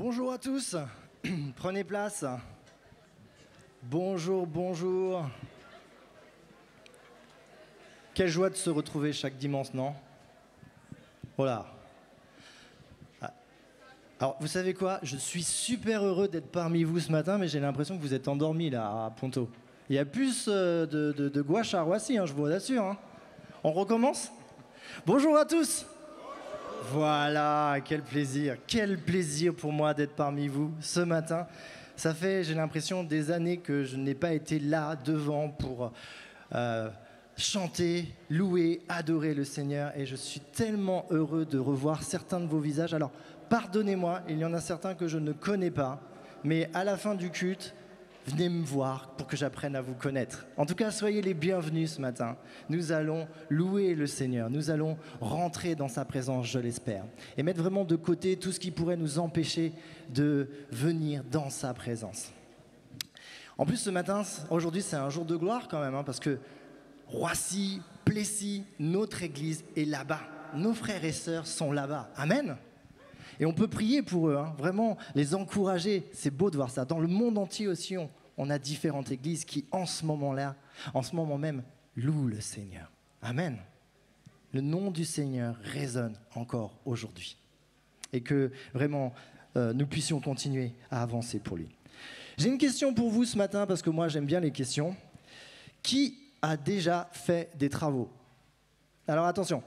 Bonjour à tous, prenez place. Bonjour, bonjour. Quelle joie de se retrouver chaque dimanche, non? Voilà. Alors, vous savez quoi? Je suis super heureux d'être parmi vous ce matin, mais j'ai l'impression que vous êtes endormis là, à Ponto. Il y a plus de gouache à Roissy, je vous assure. On recommence? Bonjour à tous. Voilà, quel plaisir pour moi d'être parmi vous ce matin. Ça fait, j'ai l'impression, des années que je n'ai pas été là devant pour chanter, louer, adorer le Seigneur. Et je suis tellement heureux de revoir certains de vos visages. Alors, pardonnez-moi, il y en a certains que je ne connais pas, mais à la fin du culte, venez me voir pour que j'apprenne à vous connaître. En tout cas, soyez les bienvenus ce matin. Nous allons louer le Seigneur. Nous allons rentrer dans sa présence, je l'espère. Et mettre vraiment de côté tout ce qui pourrait nous empêcher de venir dans sa présence. En plus, ce matin, aujourd'hui, c'est un jour de gloire quand même, parce que Roissy, Plessis, notre église est là-bas. Nos frères et sœurs sont là-bas. Amen. Et on peut prier pour eux, vraiment les encourager. C'est beau de voir ça. Dans le monde entier aussi, on a différentes églises qui, en ce moment même, louent le Seigneur. Amen. Le nom du Seigneur résonne encore aujourd'hui. Et que vraiment, nous puissions continuer à avancer pour lui. J'ai une question pour vous ce matin, parce que moi, j'aime bien les questions. Qui a déjà fait des travaux? Alors attention.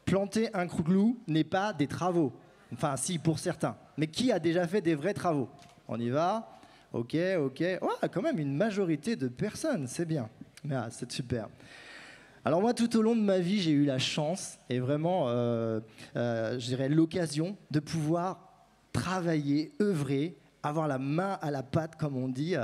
Planter un clou n'est pas des travaux. Enfin, si, pour certains. Mais qui a déjà fait des vrais travaux? On y va. Ok. Oh, quand même une majorité de personnes, c'est bien. C'est super. Alors moi, tout au long de ma vie, j'ai eu la chance et vraiment, je dirais, l'occasion de pouvoir travailler, œuvrer, avoir la main à la pâte, comme on dit,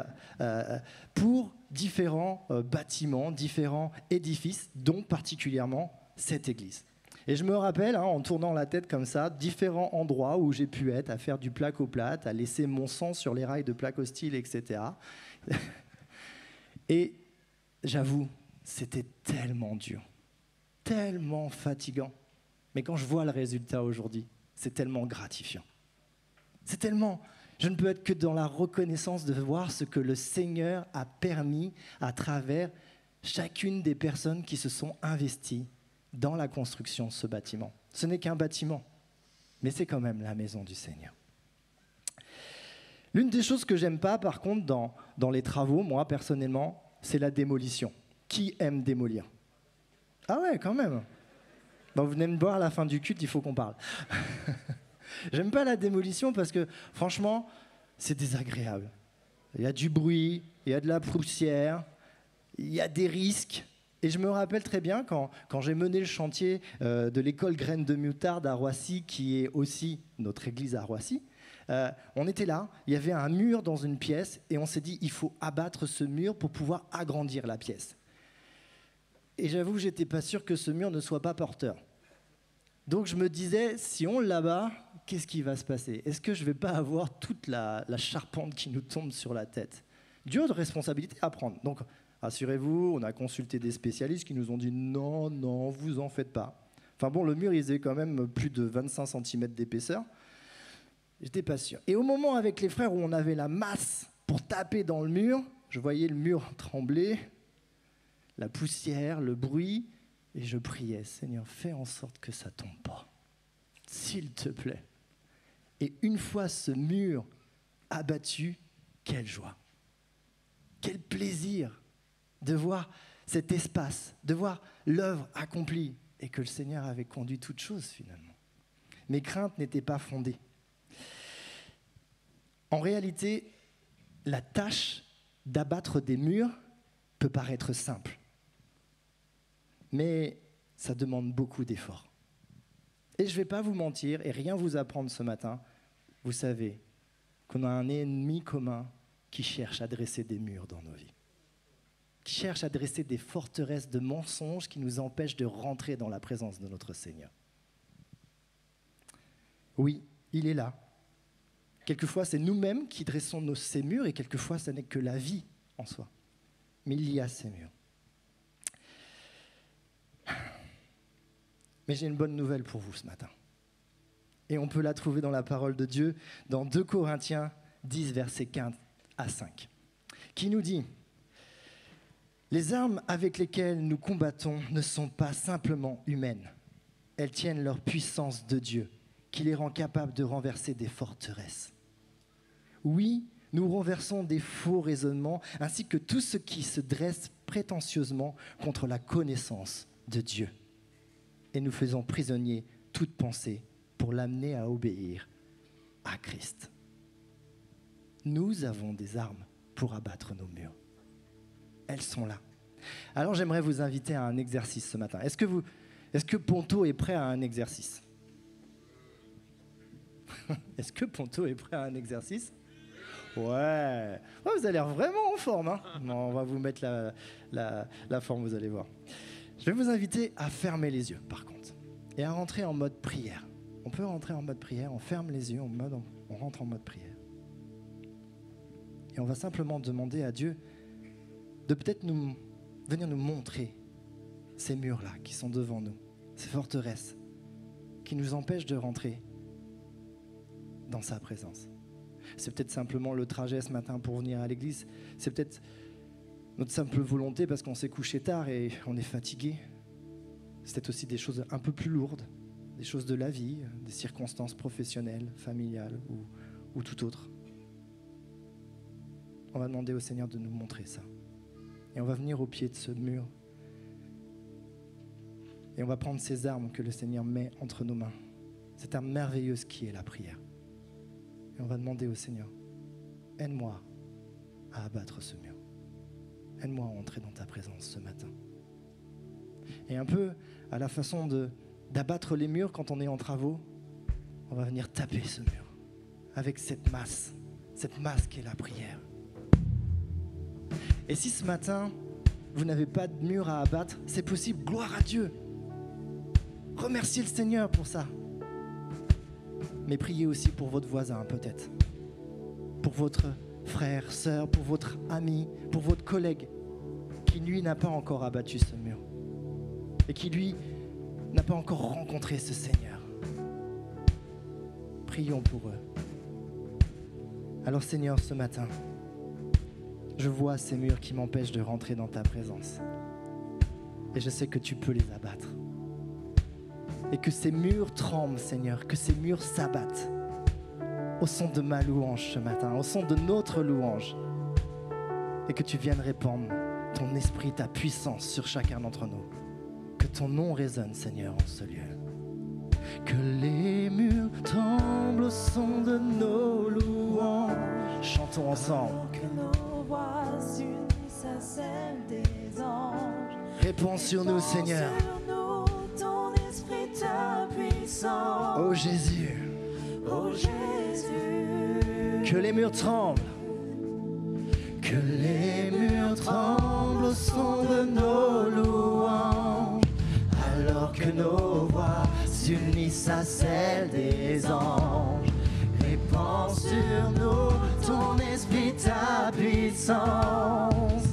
pour différents bâtiments, différents édifices, dont particulièrement cette église. Et je me rappelle, en tournant la tête comme ça, différents endroits où j'ai pu être, à faire du plaque au plate, à laisser mon sang sur les rails de plaque au style, etc. Et j'avoue, c'était tellement dur, tellement fatigant. Mais quand je vois le résultat aujourd'hui, c'est tellement gratifiant. C'est tellement... Je ne peux être que dans la reconnaissance de voir ce que le Seigneur a permis à travers chacune des personnes qui se sont investies dans la construction de ce bâtiment. Ce n'est qu'un bâtiment, mais c'est quand même la maison du Seigneur. L'une des choses que j'aime pas, par contre, dans les travaux, moi, personnellement, c'est la démolition. Qui aime démolir? Ah ouais, quand même. Bon, vous venez me voir à la fin du culte, il faut qu'on parle. J'aime pas la démolition parce que, franchement, c'est désagréable. Il y a du bruit, il y a de la poussière, il y a des risques. Et je me rappelle très bien quand j'ai mené le chantier de l'école Graines de Moutarde à Roissy, qui est aussi notre église à Roissy. On était là, il y avait un mur dans une pièce et on s'est dit il faut abattre ce mur pour pouvoir agrandir la pièce. Et j'avoue, j'étais pas sûr que ce mur ne soit pas porteur. Donc je me disais, si on l'abat, qu'est-ce qui va se passer? Est-ce que je vais pas avoir toute la charpente qui nous tombe sur la tête? Dieu a de responsabilité à prendre. Donc rassurez-vous, on a consulté des spécialistes qui nous ont dit non, vous en faites pas. Enfin bon, le mur, il faisait quand même plus de 25 cm d'épaisseur. J'étais pas sûr. Et au moment avec les frères où on avait la masse pour taper dans le mur, je voyais le mur trembler, la poussière, le bruit, et je priais, Seigneur, fais en sorte que ça tombe pas, s'il te plaît. Et une fois ce mur abattu, quelle joie, quel plaisir de voir cet espace, de voir l'œuvre accomplie et que le Seigneur avait conduit toutes choses finalement. Mes craintes n'étaient pas fondées. En réalité, la tâche d'abattre des murs peut paraître simple, mais ça demande beaucoup d'efforts. Et je ne vais pas vous mentir et rien vous apprendre ce matin, vous savez qu'on a un ennemi commun qui cherche à dresser des murs dans nos vies, qui cherche à dresser des forteresses de mensonges qui nous empêchent de rentrer dans la présence de notre Seigneur. Oui, il est là. Quelquefois, c'est nous-mêmes qui dressons ces murs et quelquefois, ce n'est que la vie en soi. Mais il y a ces murs. Mais j'ai une bonne nouvelle pour vous ce matin. Et on peut la trouver dans la parole de Dieu, dans 2 Corinthiens 10, versets 15 à 5, qui nous dit « Les armes avec lesquelles nous combattons ne sont pas simplement humaines. Elles tiennent leur puissance de Dieu, qui les rend capables de renverser des forteresses. Oui, nous renversons des faux raisonnements, ainsi que tout ce qui se dresse prétentieusement contre la connaissance de Dieu. Et nous faisons prisonnier toute pensée pour l'amener à obéir à Christ. » Nous avons des armes pour abattre nos murs. Elles sont là. Alors j'aimerais vous inviter à un exercice ce matin. Est-ce que Ponto est prêt à un exercice? Est-ce que Ponto est prêt à un exercice? Ouais. Oh, vous avez l'air vraiment en forme. Hein. Bon, on va vous mettre la forme, vous allez voir. Je vais vous inviter à fermer les yeux, par contre, et à rentrer en mode prière. On peut rentrer en mode prière, on ferme les yeux, on rentre en mode prière. Et on va simplement demander à Dieu de peut-être venir nous montrer ces murs-là qui sont devant nous, ces forteresses qui nous empêchent de rentrer dans sa présence. C'est peut-être simplement le trajet ce matin pour venir à l'église. C'est peut-être notre simple volonté parce qu'on s'est couché tard et on est fatigué. C'est peut-être aussi des choses un peu plus lourdes, des choses de la vie, des circonstances professionnelles, familiales ou tout autre. On va demander au Seigneur de nous montrer ça. Et on va venir au pied de ce mur. Et on va prendre ces armes que le Seigneur met entre nos mains. Cette arme merveilleuse qui est la prière. Et on va demander au Seigneur, aide-moi à abattre ce mur. Aide-moi à entrer dans ta présence ce matin. Et un peu à la façon d'abattre les murs quand on est en travaux, on va venir taper ce mur avec cette masse qui est la prière. Et si ce matin, vous n'avez pas de mur à abattre, c'est possible, gloire à Dieu. Remerciez le Seigneur pour ça. Mais priez aussi pour votre voisin peut-être, pour votre frère, sœur, pour votre ami, pour votre collègue, qui lui n'a pas encore abattu ce mur et qui lui n'a pas encore rencontré ce Seigneur. Prions pour eux. Alors Seigneur, ce matin, je vois ces murs qui m'empêchent de rentrer dans ta présence. Et je sais que tu peux les abattre. Et que ces murs tremblent, Seigneur, que ces murs s'abattent au son de ma louange ce matin, au son de notre louange. Et que tu viennes répandre ton esprit, ta puissance sur chacun d'entre nous. Que ton nom résonne, Seigneur, en ce lieu. Que les murs tremblent au son de nos louanges. Chantons ensemble. Que nos voix s'unissent à celles des anges. Réponds sur nous, Seigneur. Ta puissance. Oh Jésus, oh Jésus, que les murs tremblent, que les murs tremblent au son de nos louanges, alors que nos voix s'unissent à celles des anges. Répands sur nous ton esprit, ta puissance.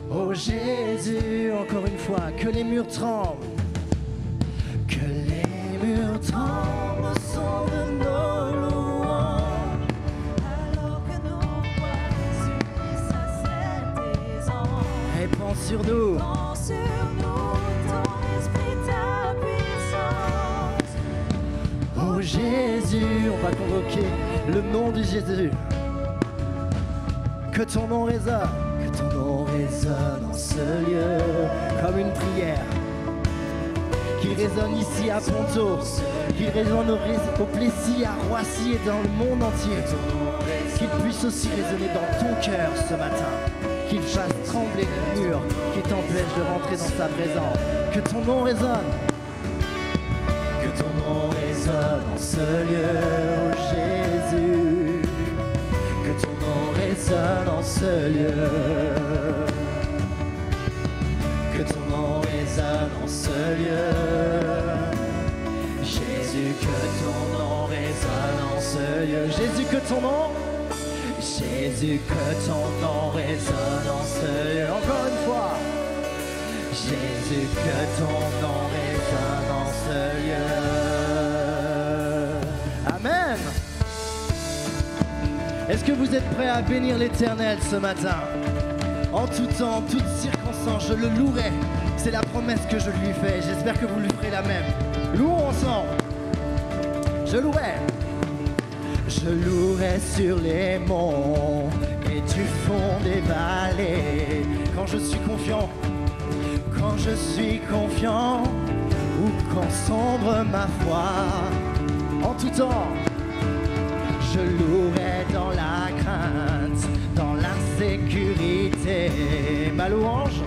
Oh Jésus, encore une fois, que les murs tremblent. Que les murs tremblent au son de nos louanges, alors que nos voix s'unissent à celles des anges. Répands sur nous. Répands sur nous ton esprit, ta puissance. Oh Jésus, on va convoquer le nom de Jésus. Que ton nom résonne, que ton nom résonne en ce lieu comme une prière. Qu'il résonne ici à Ponto, qu'il résonne au Plessis, à Roissy et dans le monde entier. Qu'il puisse aussi résonner dans ton cœur ce matin. Qu'il fasse trembler les murs qui t'empêchent de rentrer dans sa présence. Que ton nom résonne. Que ton nom résonne en ce lieu, oh Jésus. Que ton nom résonne en ce lieu. Que ton nom résonne en ce lieu. Jésus, que ton nom résonne en ce lieu. Jésus, que ton nom. Jésus, que ton nom résonne en ce lieu. Encore une fois. Jésus, que ton nom résonne en ce lieu. Est-ce que vous êtes prêts à bénir l'Éternel ce matin? En tout temps, en toutes circonstances, je le louerai. C'est la promesse que je lui fais. J'espère que vous lui ferez la même. Louons ensemble. Je louerai. Je louerai sur les monts et du fond des vallées. Quand je suis confiant, ou quand sombre ma foi. En tout temps, je louerai dans la crainte, dans l'insécurité. Ma louange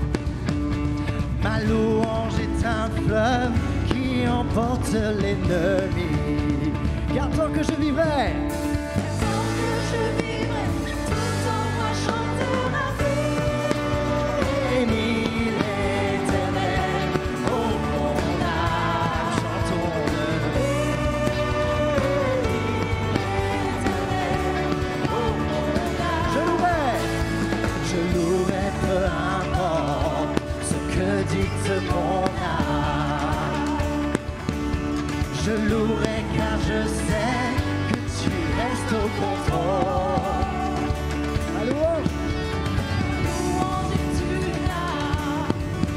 est un fleuve qui emporte l'ennemi. Car tant que je vivrai, tout en moi chantera béni l'Éternel, oh mon âme, chantons-le. Je louerai peu importe ce que dicte mon âme. Je louerai car je sais que tu restes au contrôle. Ma louange, est une âme,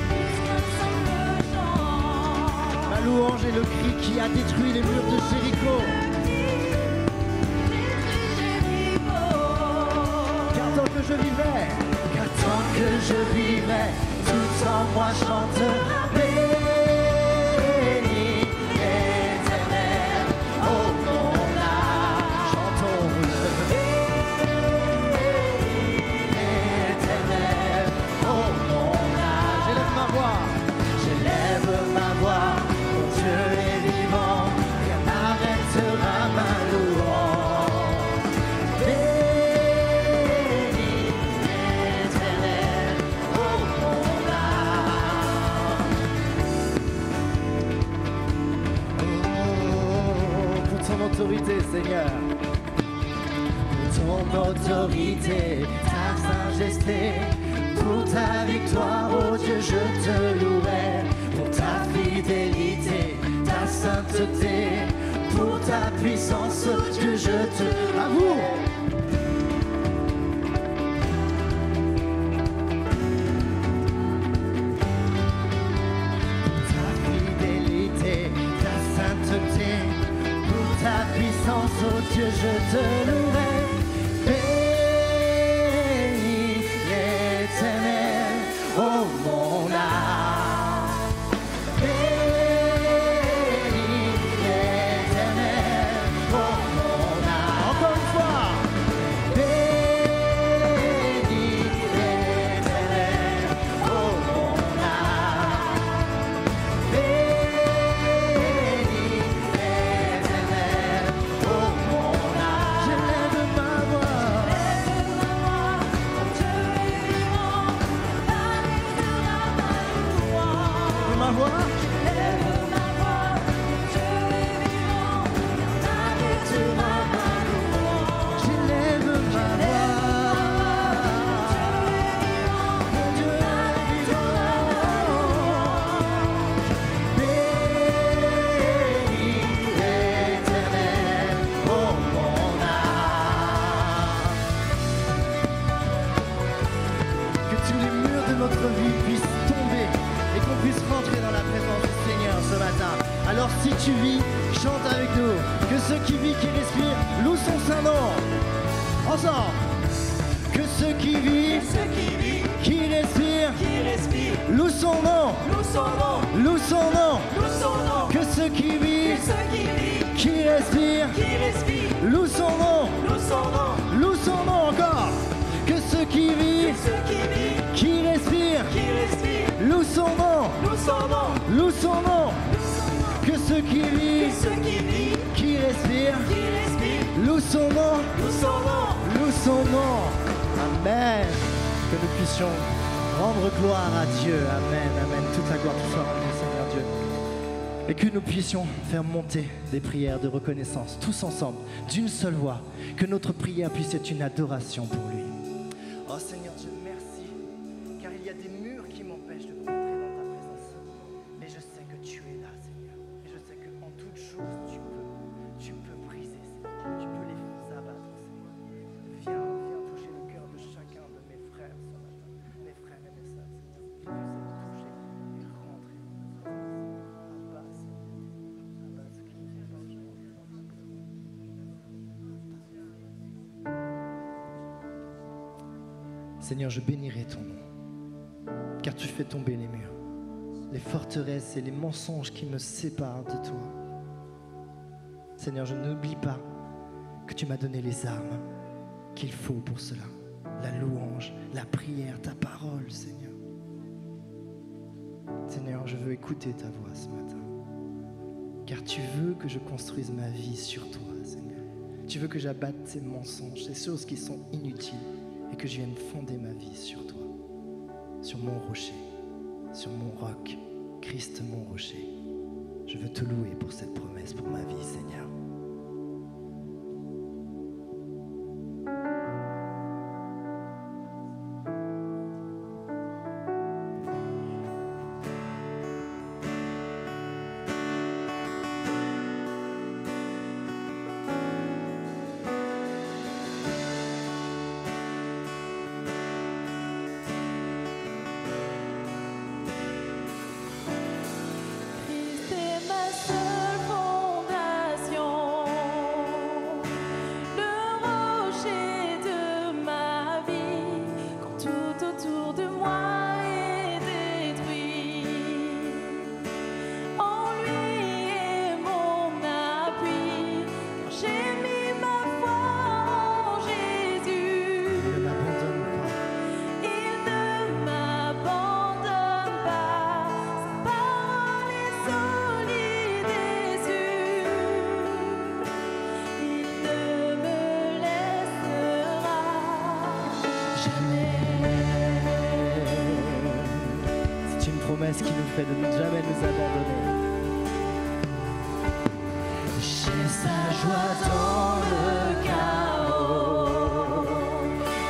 plus qu'un simple chant. ma louange est le cri qui a détruit les murs de Jéricho. Car tant que je vivrai, tout en moi chantera béni l'Éternel, oh mon âme, chantons-le. L'Éternel, oh mon âme, j'élève ma voix, mon Dieu est vivant, rien n'arrêtera ma louange. Béni l'Éternel, oh mon âme. Oh, pour ton autorité, Seigneur, pour ton autorité, ta majesté, pour ta victoire, oh Dieu, je te louerai, pour ta fidélité, ta sainteté, pour ta puissance, Dieu, je te... À vous! Ta fidélité, ta sainteté, pour ta puissance, oh Dieu, je te louerai. Béni l'Éternel, oh mon âme. Béni l'Éternel, oh mon âme. Encore une fois. Béni l'Éternel, oh mon âme. Béni l'Éternel, oh mon âme. J'élève ma voix. Ma voix. J'élève ma voix. Mon Dieu est vivant. Béni l'Éternel, oh mon âme. Que tous les murs de notre vie puissent tomber et qu'on puisse rentrer dans la présence du Seigneur ce matin. Alors si tu vis, chante avec nous. Que ceux qui vivent, qui respirent, louent son saint nom. Ensemble. Que ceux qui vivent, qui respirent, louent son nom. Loue son nom. Que ceux qui vivent, qui respirent, loue son nom. Loue son nom encore. Que ceux qui vivent, qui respirent, loue son nom. Loue son nom. Que ceux qui vivent, qui respirent, loue son nom. Loue son nom. Amen. Que nous puissions rendre gloire à Dieu. Amen. Amen. Toute la gloire, tout soit rendue, Seigneur Dieu. Et que nous puissions faire monter des prières de reconnaissance, tous ensemble, d'une seule voix. Que notre prière puisse être une adoration pour lui. Oh Seigneur Dieu, merci. Car il y a des murs qui m'empêchent de rentrer dans ta présence. Mais je sais que tu es là, Seigneur. Et je sais qu'en toute chose, tu peux briser, Seigneur. Tu peux les abattre, Seigneur. Seigneur, je bénirai ton nom, car tu fais tomber les murs, les forteresses et les mensonges qui me séparent de toi. Seigneur, je n'oublie pas que tu m'as donné les armes qu'il faut pour cela. La louange, la prière, ta parole, Seigneur. Seigneur, je veux écouter ta voix ce matin, car tu veux que je construise ma vie sur toi, Seigneur. Tu veux que j'abatte ces mensonges, ces choses qui sont inutiles, et que je vienne fonder ma vie sur toi, sur mon rocher, sur mon roc, Christ mon rocher. Je veux te louer pour cette promesse pour ma vie, Seigneur. Christ est ma seule fondation, le rocher de ma vie, quand tout autour de moi est détruit. En lui est mon appui, car j'ai mis ma foi en Jésus. Ne m'abandonne pas. Il ne m'abandonne pas, sa parole est solide et sûre. Il ne me laissera jamais. C'est une promesse qui nous fait de ne jamais nous abandonner. J'ai sa joie dans le chaos,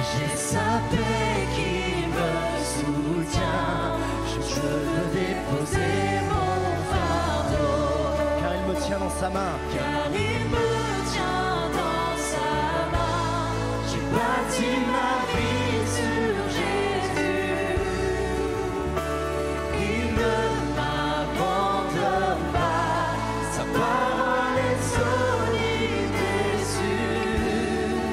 j'ai sa paix qui me soutient. Je veux déposer mon fardeau, Car il me tient dans sa main. car il me tient dans sa main. J'ai bâti ma vie sur Jésus. Il ne m'abandonne pas, sa parole est solide et sûre.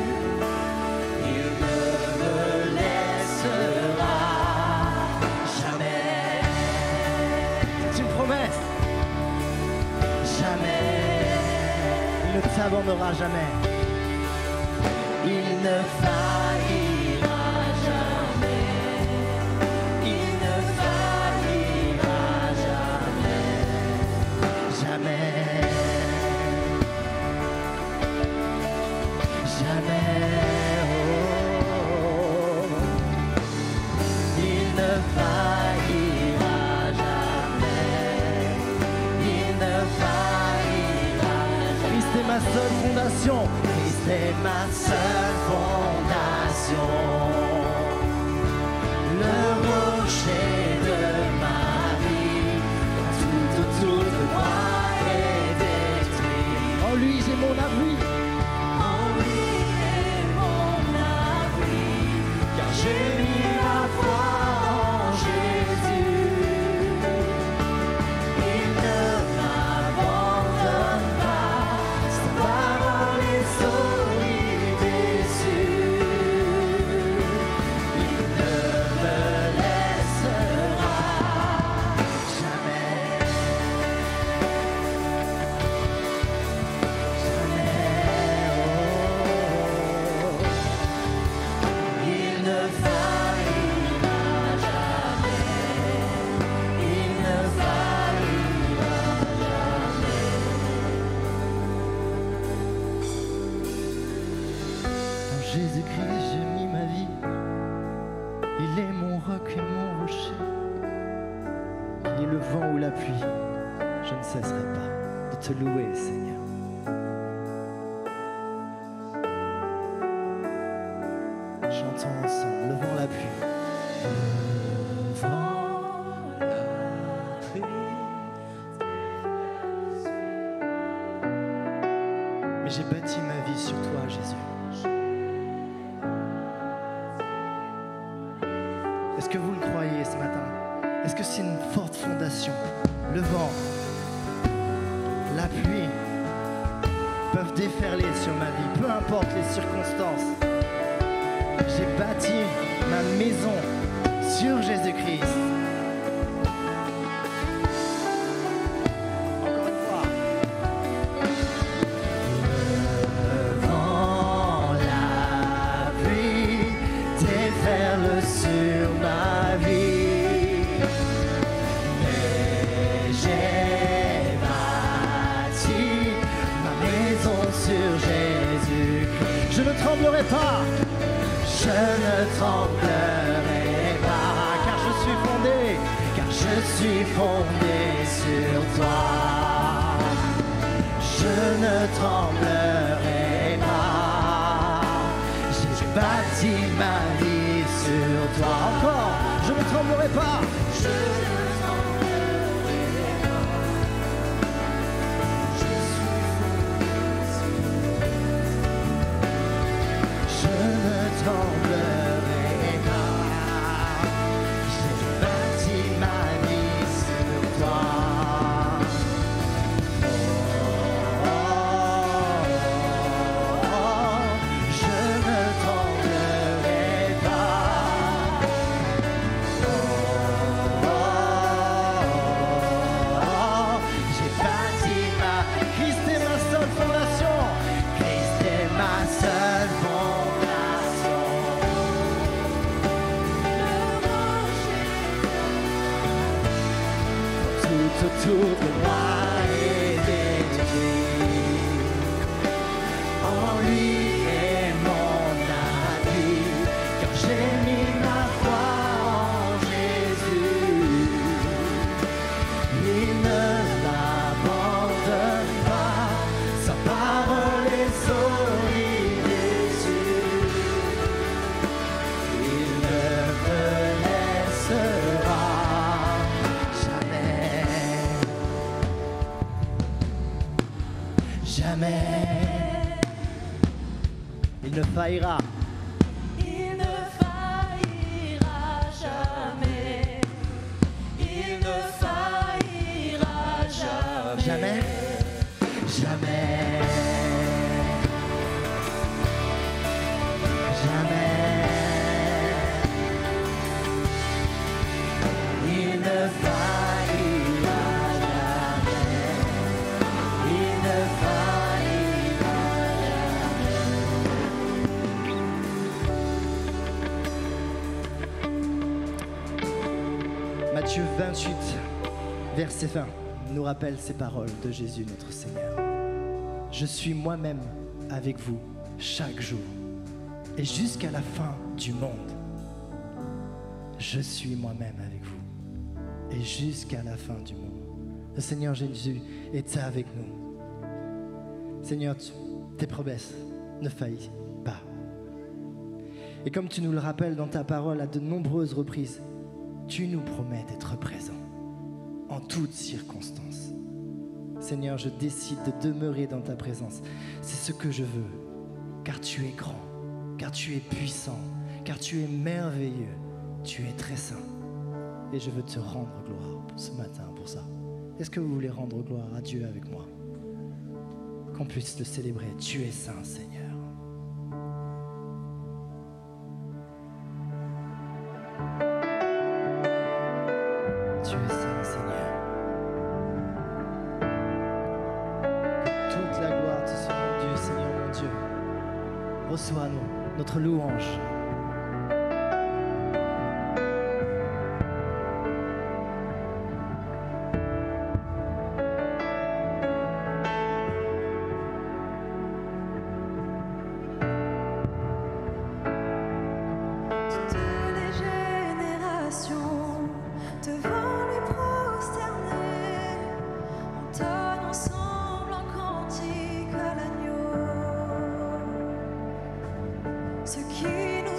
Il ne me laissera jamais, C'est une promesse. jamais. Il ne t'abandonnera jamais. Il ne faillira jamais. Il ne faillira jamais. Jamais. Jamais. Oh. Il ne faillira jamais. Il ne faillira jamais. Christ est ma seule fondation. Christ est ma seule fondation, le rocher de ma vie, quand tout autour de moi est détruit. En lui, j'ai mon abri. En lui est mon abri, car j'ai mis ma foi en Jésus. Il ne m'abandonne pas, sa parole est solide et sûre. Il ne me laissera jamais. Il ne faillira jamais. Il ne faillira En Jésus-Christ, j'ai mis ma vie. Il est mon roc et mon rocher. Qu'il y ait le vent ou la pluie, je ne cesserai pas de te louer, Seigneur. Chantons ensemble, le vent, la pluie. Mais j'ai bâti ma vie sur toi, Jésus. Est-ce que vous le croyez ce matin? Est-ce que c'est une forte fondation? Le vent, la pluie peuvent déferler sur ma vie, peu importe les circonstances. J'ai bâti ma maison sur Jésus-Christ. Encore une fois. Devant la pluie, déferle sur ma vie. Mais j'ai bâti ma maison sur Jésus-Christ. Je ne tremblerai pas. Je ne tremblerai pas, car je suis fondé sur toi. Je ne tremblerai pas, j'ai bâti ma vie sur toi. Encore, je ne tremblerai pas. Je ne tremblerai pas, je suis fondé sur toi. Je ne tremblerai pas, j'ai bâti ma vie sur toi. Oh, oh, oh, je ne tremblerai pas. Oh, oh, oh, j'ai bâti ma... Christ est ma seule fondation. Christ est ma seule fondation. Tout autour de moi est détruit. En lui est mon appui, car j'ai mis ma foi en Jésus. Il ne m'abandonne pas, sa parole est solide et sûre. Il ne me laissera jamais. Il ne faillira. Il ne faillira jamais. Il ne faillira jamais. Jamais. Jamais. Jamais. Il ne faillira jamais. Il ne faillira jamais. Matthieu 28, verset 20, nous rappelle ces paroles de Jésus notre Seigneur. Je suis moi-même avec vous chaque jour et jusqu'à la fin du monde. Je suis moi-même avec vous et jusqu'à la fin du monde. Le Seigneur Jésus est avec nous. Seigneur, tes promesses ne faillissent pas. Et comme tu nous le rappelles dans ta parole à de nombreuses reprises, tu nous promets d'être présent en toutes circonstances. Seigneur, je décide de demeurer dans ta présence. C'est ce que je veux, car tu es grand, car tu es puissant, car tu es merveilleux, tu es très saint. Et je veux te rendre gloire ce matin pour ça. Est-ce que vous voulez rendre gloire à Dieu avec moi? Qu'on puisse le célébrer. Tu es saint, Seigneur. Tu es saint, Seigneur. Que toute la gloire te soit rendue, Seigneur mon Dieu. Reçois-nous, notre louange. Toutes les générations devant lui prosterner, entonnent ensemble en cantique à l'agneau. Ce qui nous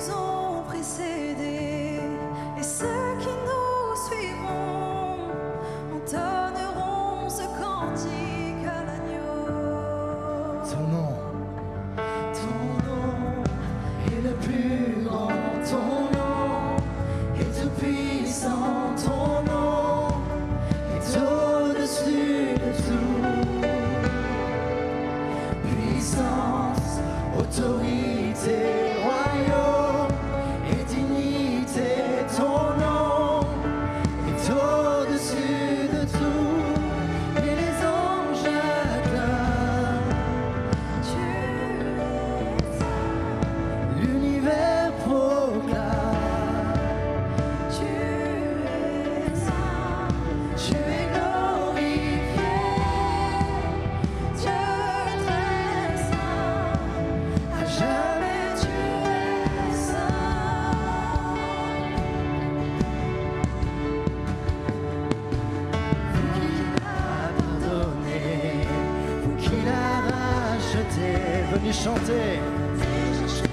venu chanter. Déjà chanté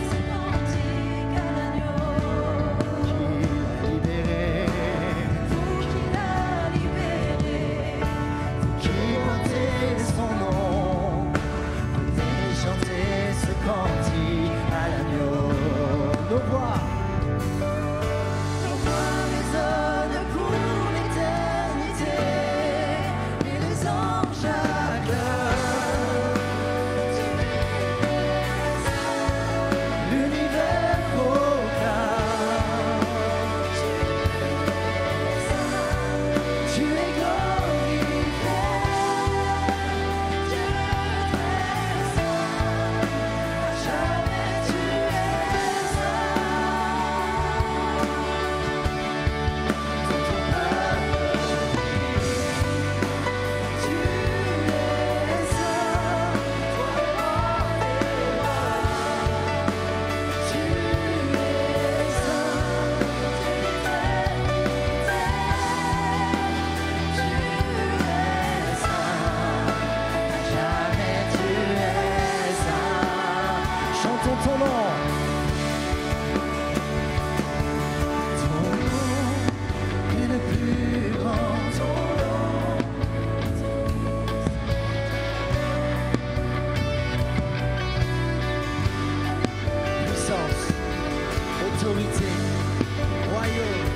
ce cantique à l'agneau. Qui l'a libéré, Vous qui l'a libéré. qui portait son nom. Venez chanter ce cantique à l'agneau. Nos voix. Nos voix résonnent pour l'éternité. Et les anges acclament. L'univers proclame. Tu es glorifié. Dieu très saint, à jamais tu es saint. Dans ton peuple tu es saint, toi le roi des rois. Tu es saint, Dieu d'éternité. Tu es saint, à jamais tu es saint. Chantons ton nom. Ton nom est le plus grand, ton nom. Puissance, autorité, royaume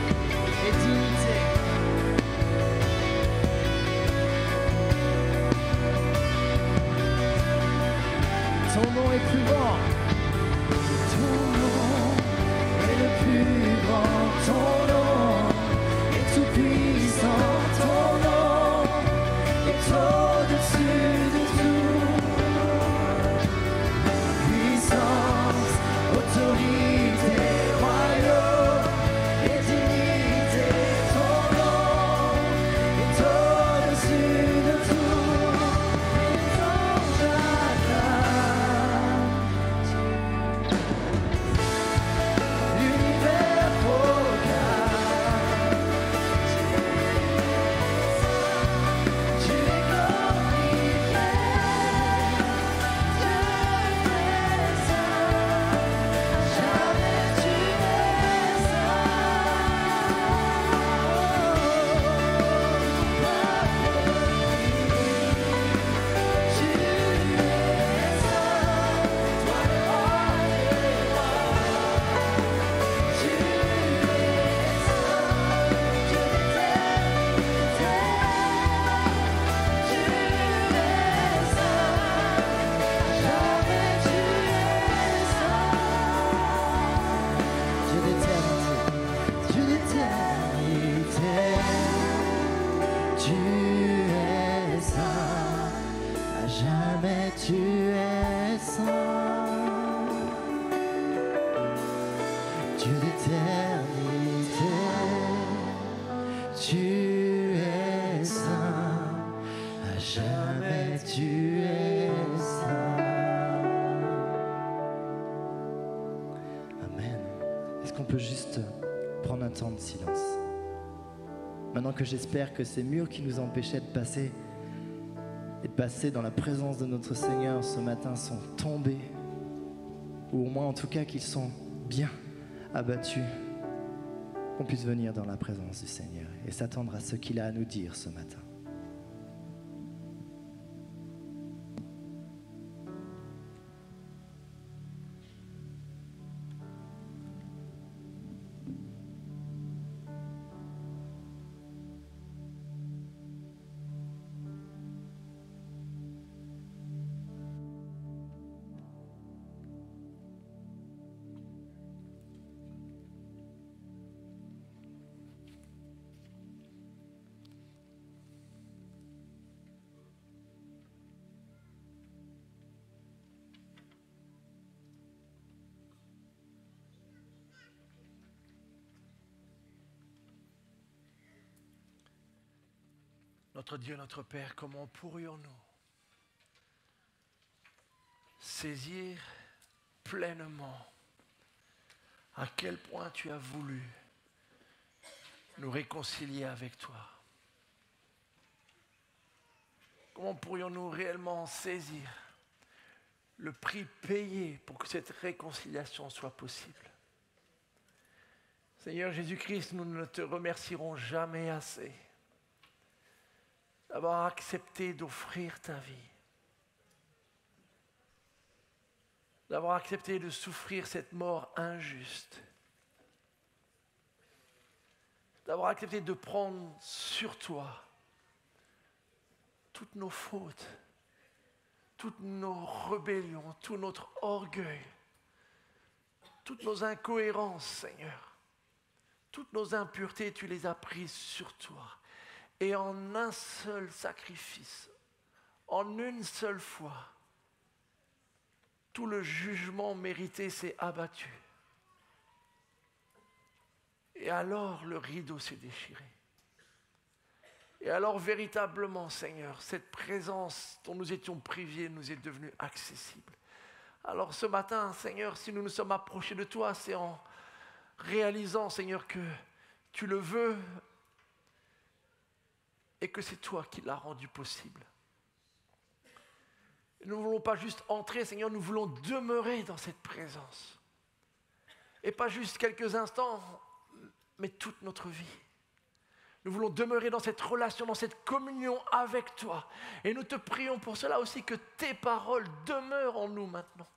et dignité. Ton nom est plus grand. Ton nom est le plus grand, ton nom est tout puissant, ton nom est au-dessus de tout. Puissance, autorité, royaume et dignité, ton nom est au-dessus de tout. Les anges acclament. L'univers proclame. Tu es glorifié. Dieu très saint, à jamais tu es saint. Tu es saint, toi le roi des rois. Tu es saint, Dieu d'éternité. Tu es saint, jamais tu es saint. Dieu d'éternité. Dieu d'éternité. Tu es saint, à jamais tu es saint. Dieu d'éternité, tu es saint, à jamais tu es saint. Amen. Est-ce qu'on peut juste prendre un temps de silence? Maintenant que j'espère que ces murs qui nous empêchaient de passer et de passer dans la présence de notre Seigneur ce matin sont tombés, ou au moins en tout cas qu'ils sont bien abattus, qu'on puisse venir dans la présence du Seigneur et s'attendre à ce qu'il a à nous dire ce matin. Notre Dieu, notre Père, comment pourrions-nous saisir pleinement à quel point tu as voulu nous réconcilier avec toi? Comment pourrions-nous réellement saisir le prix payé pour que cette réconciliation soit possible. Seigneur Jésus-Christ, nous ne te remercierons jamais assez d'avoir accepté d'offrir ta vie, d'avoir accepté de souffrir cette mort injuste, d'avoir accepté de prendre sur toi toutes nos fautes, toutes nos rébellions, tout notre orgueil, toutes nos incohérences, Seigneur, toutes nos impuretés, tu les as prises sur toi. Et en un seul sacrifice, en une seule fois, tout le jugement mérité s'est abattu. Et alors le rideau s'est déchiré. Et alors véritablement, Seigneur, cette présence dont nous étions privés nous est devenue accessible. Alors ce matin, Seigneur, si nous nous sommes approchés de toi, c'est en réalisant, Seigneur, que tu le veux et que c'est toi qui l'as rendu possible. Nous ne voulons pas juste entrer, Seigneur, nous voulons demeurer dans cette présence. Et pas juste quelques instants, mais toute notre vie. Nous voulons demeurer dans cette relation, dans cette communion avec toi. Et nous te prions pour cela aussi que tes paroles demeurent en nous maintenant.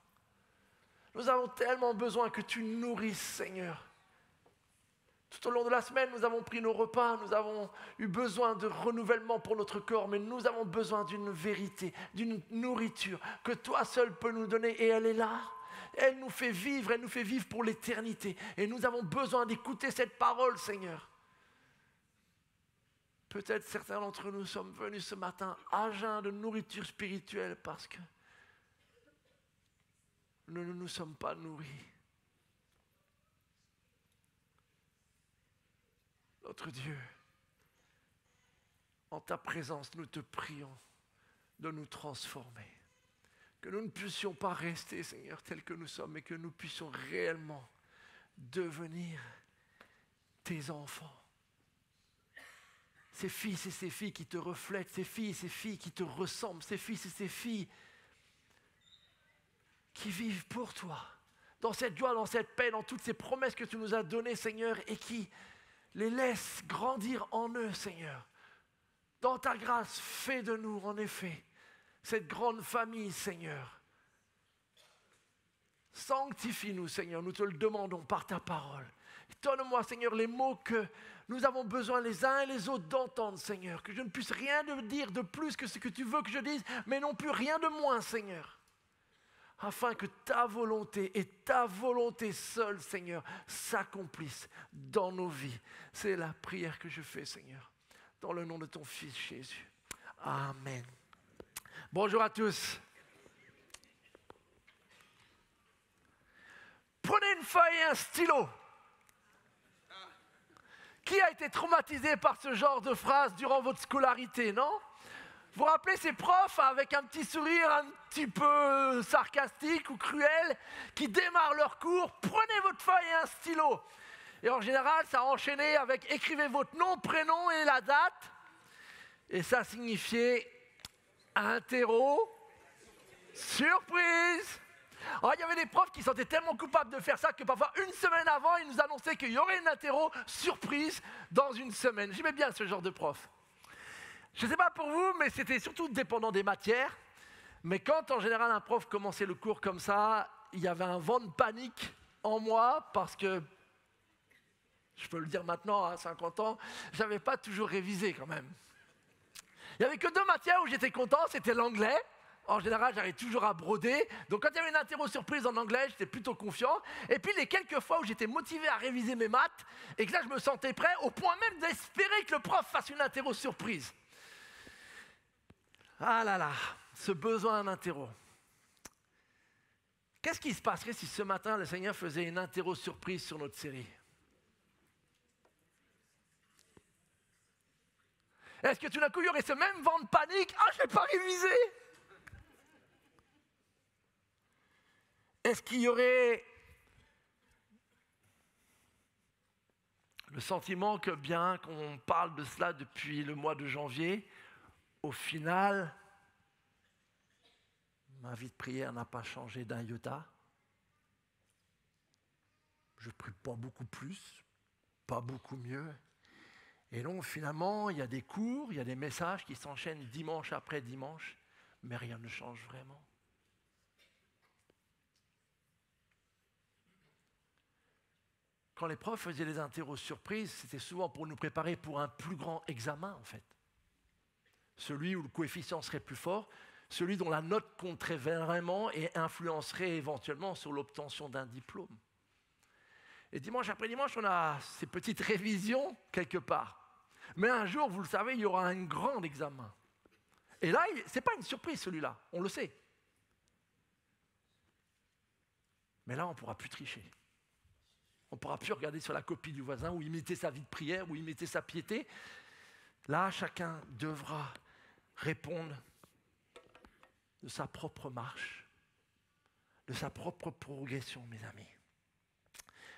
Nous avons tellement besoin que tu nourrisses, Seigneur. Tout au long de la semaine, nous avons pris nos repas, nous avons eu besoin de renouvellement pour notre corps, mais nous avons besoin d'une vérité, d'une nourriture que toi seul peux nous donner, et elle est là. Elle nous fait vivre pour l'éternité. Et nous avons besoin d'écouter cette parole, Seigneur. Peut-être certains d'entre nous sommes venus ce matin à jeun de nourriture spirituelle parce que nous ne nous sommes pas nourris. Notre Dieu, en ta présence, nous te prions de nous transformer. Que nous ne puissions pas rester, Seigneur, tels que nous sommes, mais que nous puissions réellement devenir tes enfants. Ces fils et ces filles qui te reflètent, ces filles et ces filles qui te ressemblent, ces fils et ces filles qui vivent pour toi, dans cette joie, dans cette paix, dans toutes ces promesses que tu nous as données, Seigneur, et qui les laissent grandir en eux, Seigneur. Dans ta grâce, fais de nous, en effet, cette grande famille, Seigneur. Sanctifie-nous, Seigneur, nous te le demandons par ta parole. Donne-moi, Seigneur, les mots que nous avons besoin les uns et les autres d'entendre, Seigneur. Que je ne puisse rien dire de plus que ce que tu veux que je dise, mais non plus rien de moins, Seigneur. Afin que ta volonté et ta volonté seule, Seigneur, s'accomplissent dans nos vies. C'est la prière que je fais, Seigneur, dans le nom de ton Fils Jésus. Amen. Bonjour à tous. Prenez une feuille et un stylo. Qui a été traumatisé par ce genre de phrase durant votre scolarité, non ? Vous vous rappelez ces profs avec un petit sourire un petit peu sarcastique ou cruel qui démarrent leur cours, prenez votre feuille et un stylo. Et en général, ça enchaînait avec écrivez votre nom, prénom et la date. Et ça signifiait interro, surprise. Alors, il y avait des profs qui se sentaient tellement coupables de faire ça que parfois, une semaine avant, ils nous annonçaient qu'il y aurait une interro surprise dans une semaine. J'aimais bien ce genre de prof. Je ne sais pas pour vous, mais c'était surtout dépendant des matières. Mais quand, en général, un prof commençait le cours comme ça, il y avait un vent de panique en moi parce que, je peux le dire maintenant, à 50 ans, je n'avais pas toujours révisé quand même. Il n'y avait que 2 matières où j'étais content, c'était l'anglais. En général, j'arrivais toujours à broder. Donc, quand il y avait une interro surprise en anglais, j'étais plutôt confiant. Et puis, les quelques fois où j'étais motivé à réviser mes maths, et que là, je me sentais prêt, au point même d'espérer que le prof fasse une interro surprise. Ah là là, ce besoin d'interro. Qu'est-ce qui se passerait si ce matin, le Seigneur faisait une interro surprise sur notre série ? Est-ce que tout d'un coup, il y aurait ce même vent de panique ? Ah, je n'ai pas révisé ! Est-ce qu'il y aurait le sentiment que bien qu'on parle de cela depuis le mois de janvier, au final, Ma vie de prière n'a pas changé d'un iota. Je prie pas beaucoup plus, pas beaucoup mieux. Et donc finalement, il y a des cours, il y a des messages qui s'enchaînent dimanche après dimanche, mais rien ne change vraiment. Quand les profs faisaient des interros surprises, c'était souvent pour nous préparer pour un plus grand examen en fait. Celui où le coefficient serait plus fort, celui dont la note compterait vraiment et influencerait éventuellement sur l'obtention d'un diplôme. Et dimanche après dimanche, on a ces petites révisions quelque part. Mais un jour, vous le savez, il y aura un grand examen. Et là, ce n'est pas une surprise celui-là, on le sait. Mais là, on ne pourra plus tricher. On ne pourra plus regarder sur la copie du voisin ou imiter sa vie de prière ou imiter sa piété. Là, chacun devra répondre de sa propre marche, de sa propre progression, mes amis.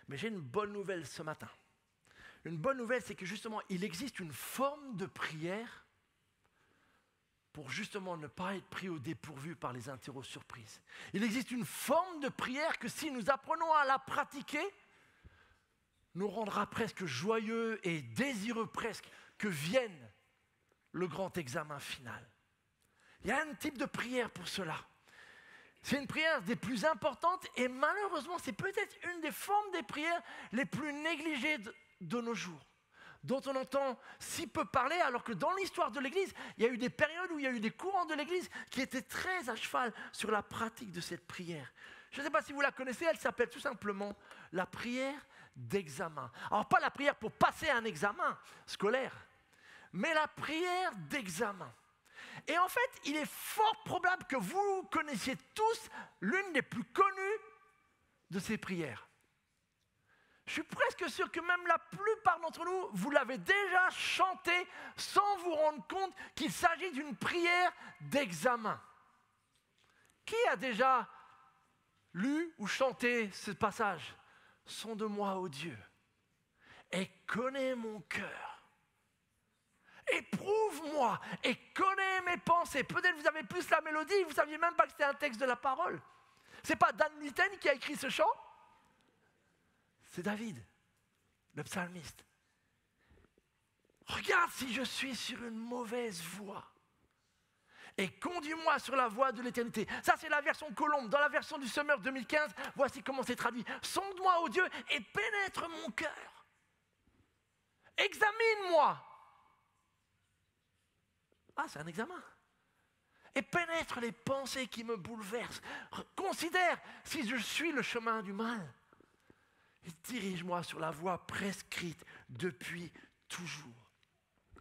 Mais j'ai une bonne nouvelle ce matin. Une bonne nouvelle, c'est que justement, il existe une forme de prière pour justement ne pas être pris au dépourvu par les interros surprises. Il existe une forme de prière que si nous apprenons à la pratiquer, nous rendra presque joyeux et désireux presque que vienne le grand examen final. Il y a un type de prière pour cela. C'est une prière des plus importantes et malheureusement, c'est peut-être une des formes des prières les plus négligées de nos jours, dont on entend si peu parler, alors que dans l'histoire de l'Église, il y a eu des périodes où il y a eu des courants de l'Église qui étaient très à cheval sur la pratique de cette prière. Je ne sais pas si vous la connaissez, elle s'appelle tout simplement la prière d'examen. Alors pas la prière pour passer un examen scolaire, mais la prière d'examen. Et en fait, il est fort probable que vous connaissiez tous l'une des plus connues de ces prières. Je suis presque sûr que même la plupart d'entre nous, vous l'avez déjà chantée sans vous rendre compte qu'il s'agit d'une prière d'examen. Qui a déjà lu ou chanté ce passage ? Sonde-moi, ô Dieu, et connais mon cœur. Éprouve-moi et connais mes pensées. Peut-être vous avez plus la mélodie, vous ne saviez même pas que c'était un texte de la parole. Ce n'est pas Dan Mitten qui a écrit ce chant, c'est David, le psalmiste. Regarde si je suis sur une mauvaise voie et conduis-moi sur la voie de l'éternité. Ça, c'est la version Colombe. Dans la version du Summer 2015, voici comment c'est traduit. Sonde-moi, ô Dieu, et pénètre mon cœur. Examine-moi. Ah, c'est un examen. Et pénètre les pensées qui me bouleversent. Considère si je suis le chemin du mal. Et dirige-moi sur la voie prescrite depuis toujours.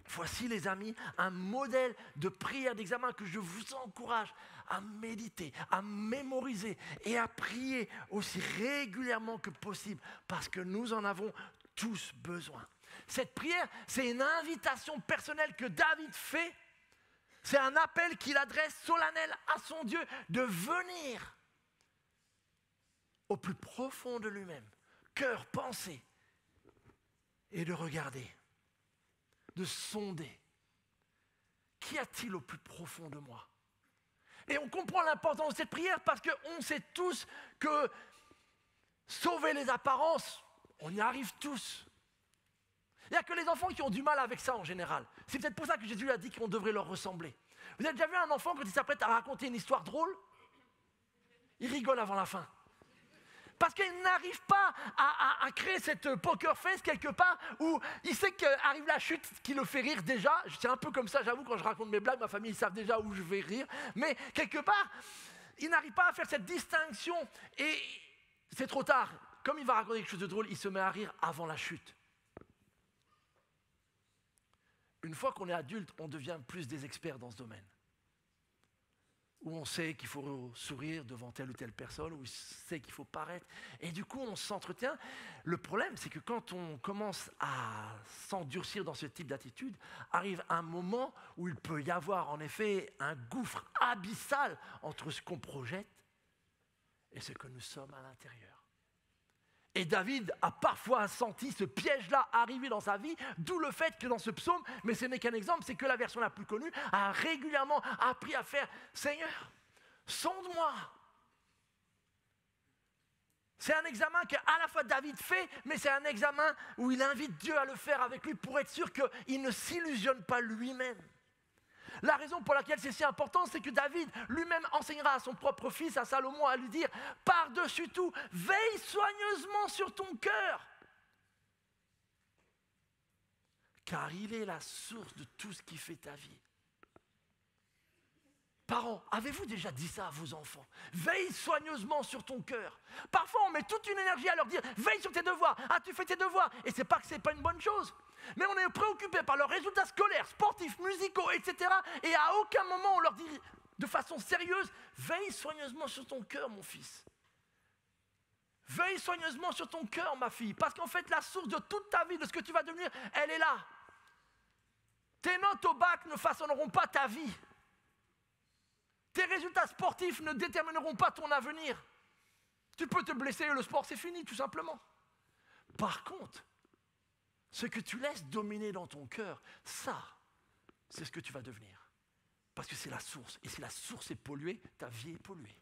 Voici, les amis, un modèle de prière d'examen que je vous encourage à méditer, à mémoriser et à prier aussi régulièrement que possible parce que nous en avons tous besoin. Cette prière, c'est une invitation personnelle que David fait. C'est un appel qu'il adresse solennel à son Dieu de venir au plus profond de lui-même, cœur, pensée, et de regarder, de sonder. Qu'y a-t-il au plus profond de moi ? Et on comprend l'importance de cette prière parce qu'on sait tous que sauver les apparences, on y arrive tous. Il n'y a que les enfants qui ont du mal avec ça en général. C'est peut-être pour ça que Jésus a dit qu'on devrait leur ressembler. Vous avez déjà vu un enfant quand il s'apprête à raconter une histoire drôle ? Il rigole avant la fin. Parce qu'il n'arrive pas à créer cette poker face quelque part où il sait qu'arrive la chute qui le fait rire déjà. C'est un peu comme ça, j'avoue, quand je raconte mes blagues, ma famille, ils savent déjà où je vais rire. Mais quelque part, il n'arrive pas à faire cette distinction et c'est trop tard. Comme il va raconter quelque chose de drôle, il se met à rire avant la chute. Une fois qu'on est adulte, on devient plus des experts dans ce domaine. Où on sait qu'il faut sourire devant telle ou telle personne, où on sait qu'il faut paraître. Et du coup, on s'entretient. Le problème, c'est que quand on commence à s'endurcir dans ce type d'attitude, arrive un moment où il peut y avoir en effet un gouffre abyssal entre ce qu'on projette et ce que nous sommes à l'intérieur. Et David a parfois senti ce piège-là arriver dans sa vie, d'où le fait que dans ce psaume, mais ce n'est qu'un exemple, c'est que la version la plus connue, a régulièrement appris à faire « Seigneur, sonde-moi. C'est un examen qu'à la fois David fait, mais c'est un examen où il invite Dieu à le faire avec lui pour être sûr qu'il ne s'illusionne pas lui-même. La raison pour laquelle c'est si important, c'est que David lui-même enseignera à son propre fils, à Salomon, à lui dire « Par-dessus tout, veille soigneusement sur ton cœur, car il est la source de tout ce qui fait ta vie. » Parents, avez-vous déjà dit ça à vos enfants? Veille soigneusement sur ton cœur. Parfois, on met toute une énergie à leur dire « Veille sur tes devoirs. Ah, tu fais tes devoirs. » Et c'est pas que c'est pas une bonne chose. Mais on est préoccupé par leurs résultats scolaires, sportifs, musicaux, etc. Et à aucun moment, on leur dit de façon sérieuse « Veille soigneusement sur ton cœur, mon fils. Veille soigneusement sur ton cœur, ma fille. » Parce qu'en fait, la source de toute ta vie, de ce que tu vas devenir, elle est là. Tes notes au bac ne façonneront pas ta vie. Tes résultats sportifs ne détermineront pas ton avenir. Tu peux te blesser et le sport, c'est fini, tout simplement. Par contre, ce que tu laisses dominer dans ton cœur, ça, c'est ce que tu vas devenir. Parce que c'est la source. Et si la source est polluée, ta vie est polluée.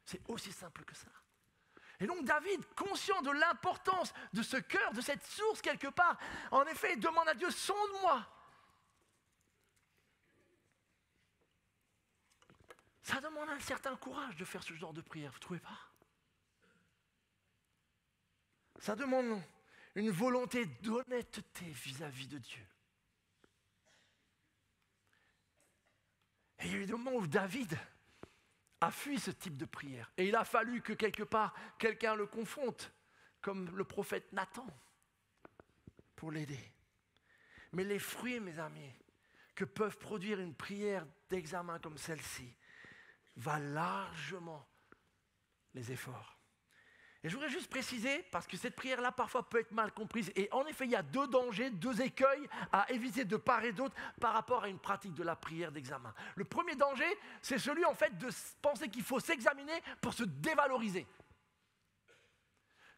C'est aussi simple que ça. Et donc David, conscient de l'importance de ce cœur, de cette source quelque part, en effet, il demande à Dieu, sonde-moi. Ça demande un certain courage de faire ce genre de prière, vous ne trouvez pas? Ça demande une volonté d'honnêteté vis-à-vis de Dieu. Et il y a eu des moments où David a fui ce type de prière. Et il a fallu que quelque part, quelqu'un le confronte, comme le prophète Nathan, pour l'aider. Mais les fruits, mes amis, que peuvent produire une prière d'examen comme celle-ci, va largement les efforts. Et je voudrais juste préciser, parce que cette prière-là parfois peut être mal comprise, et en effet il y a deux dangers, deux écueils à éviter de part et d'autre par rapport à une pratique de la prière d'examen. Le premier danger, c'est celui en fait de penser qu'il faut s'examiner pour se dévaloriser.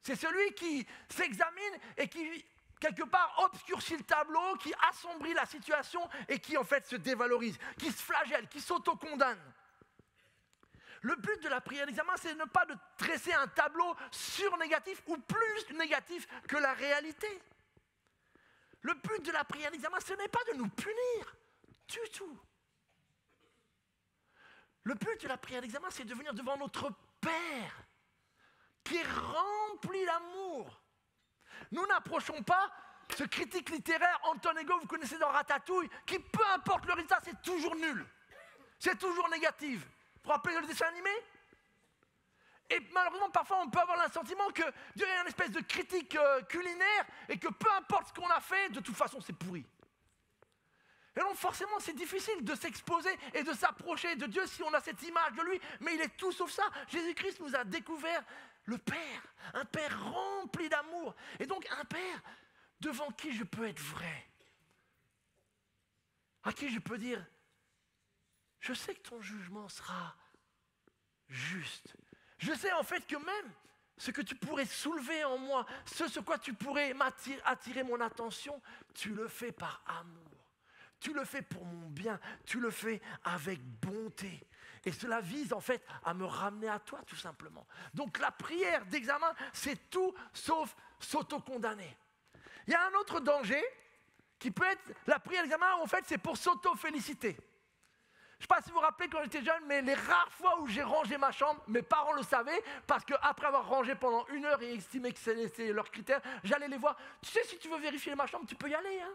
C'est celui qui s'examine et qui quelque part obscurcit le tableau, qui assombrit la situation et qui en fait se dévalorise, qui se flagelle, qui s'auto-condamne. Le but de la prière d'examen, c'est ne pas de dresser un tableau surnégatif ou plus négatif que la réalité. Le but de la prière d'examen, ce n'est pas de nous punir du tout. Le but de la prière d'examen, c'est de venir devant notre Père qui est rempli d'amour. Nous n'approchons pas ce critique littéraire Anton Ego, vous connaissez dans Ratatouille, qui peu importe le résultat, c'est toujours nul. C'est toujours négatif. Vous vous rappelez le dessin animé? Et malheureusement, parfois, on peut avoir le sentiment que Dieu est une espèce de critique culinaire et que peu importe ce qu'on a fait, de toute façon, c'est pourri. Et donc, forcément, c'est difficile de s'exposer et de s'approcher de Dieu si on a cette image de lui. Mais il est tout sauf ça. Jésus-Christ nous a découvert le Père, un Père rempli d'amour. Et donc, un Père devant qui je peux être vrai. À qui je peux dire, je sais que ton jugement sera juste. Je sais en fait que même ce que tu pourrais soulever en moi, ce sur quoi tu pourrais attirer mon attention, tu le fais par amour. Tu le fais pour mon bien. Tu le fais avec bonté. Et cela vise en fait à me ramener à toi tout simplement. Donc la prière d'examen, c'est tout sauf s'auto-condamner. Il y a un autre danger qui peut être la prière d'examen, en fait c'est pour s'auto-féliciter. Je ne sais pas si vous vous rappelez quand j'étais jeune, mais les rares fois où j'ai rangé ma chambre, mes parents le savaient, parce qu'après avoir rangé pendant 1 heure et estimé que c'était leur critère, j'allais les voir. Tu sais, si tu veux vérifier ma chambre, tu peux y aller. Hein?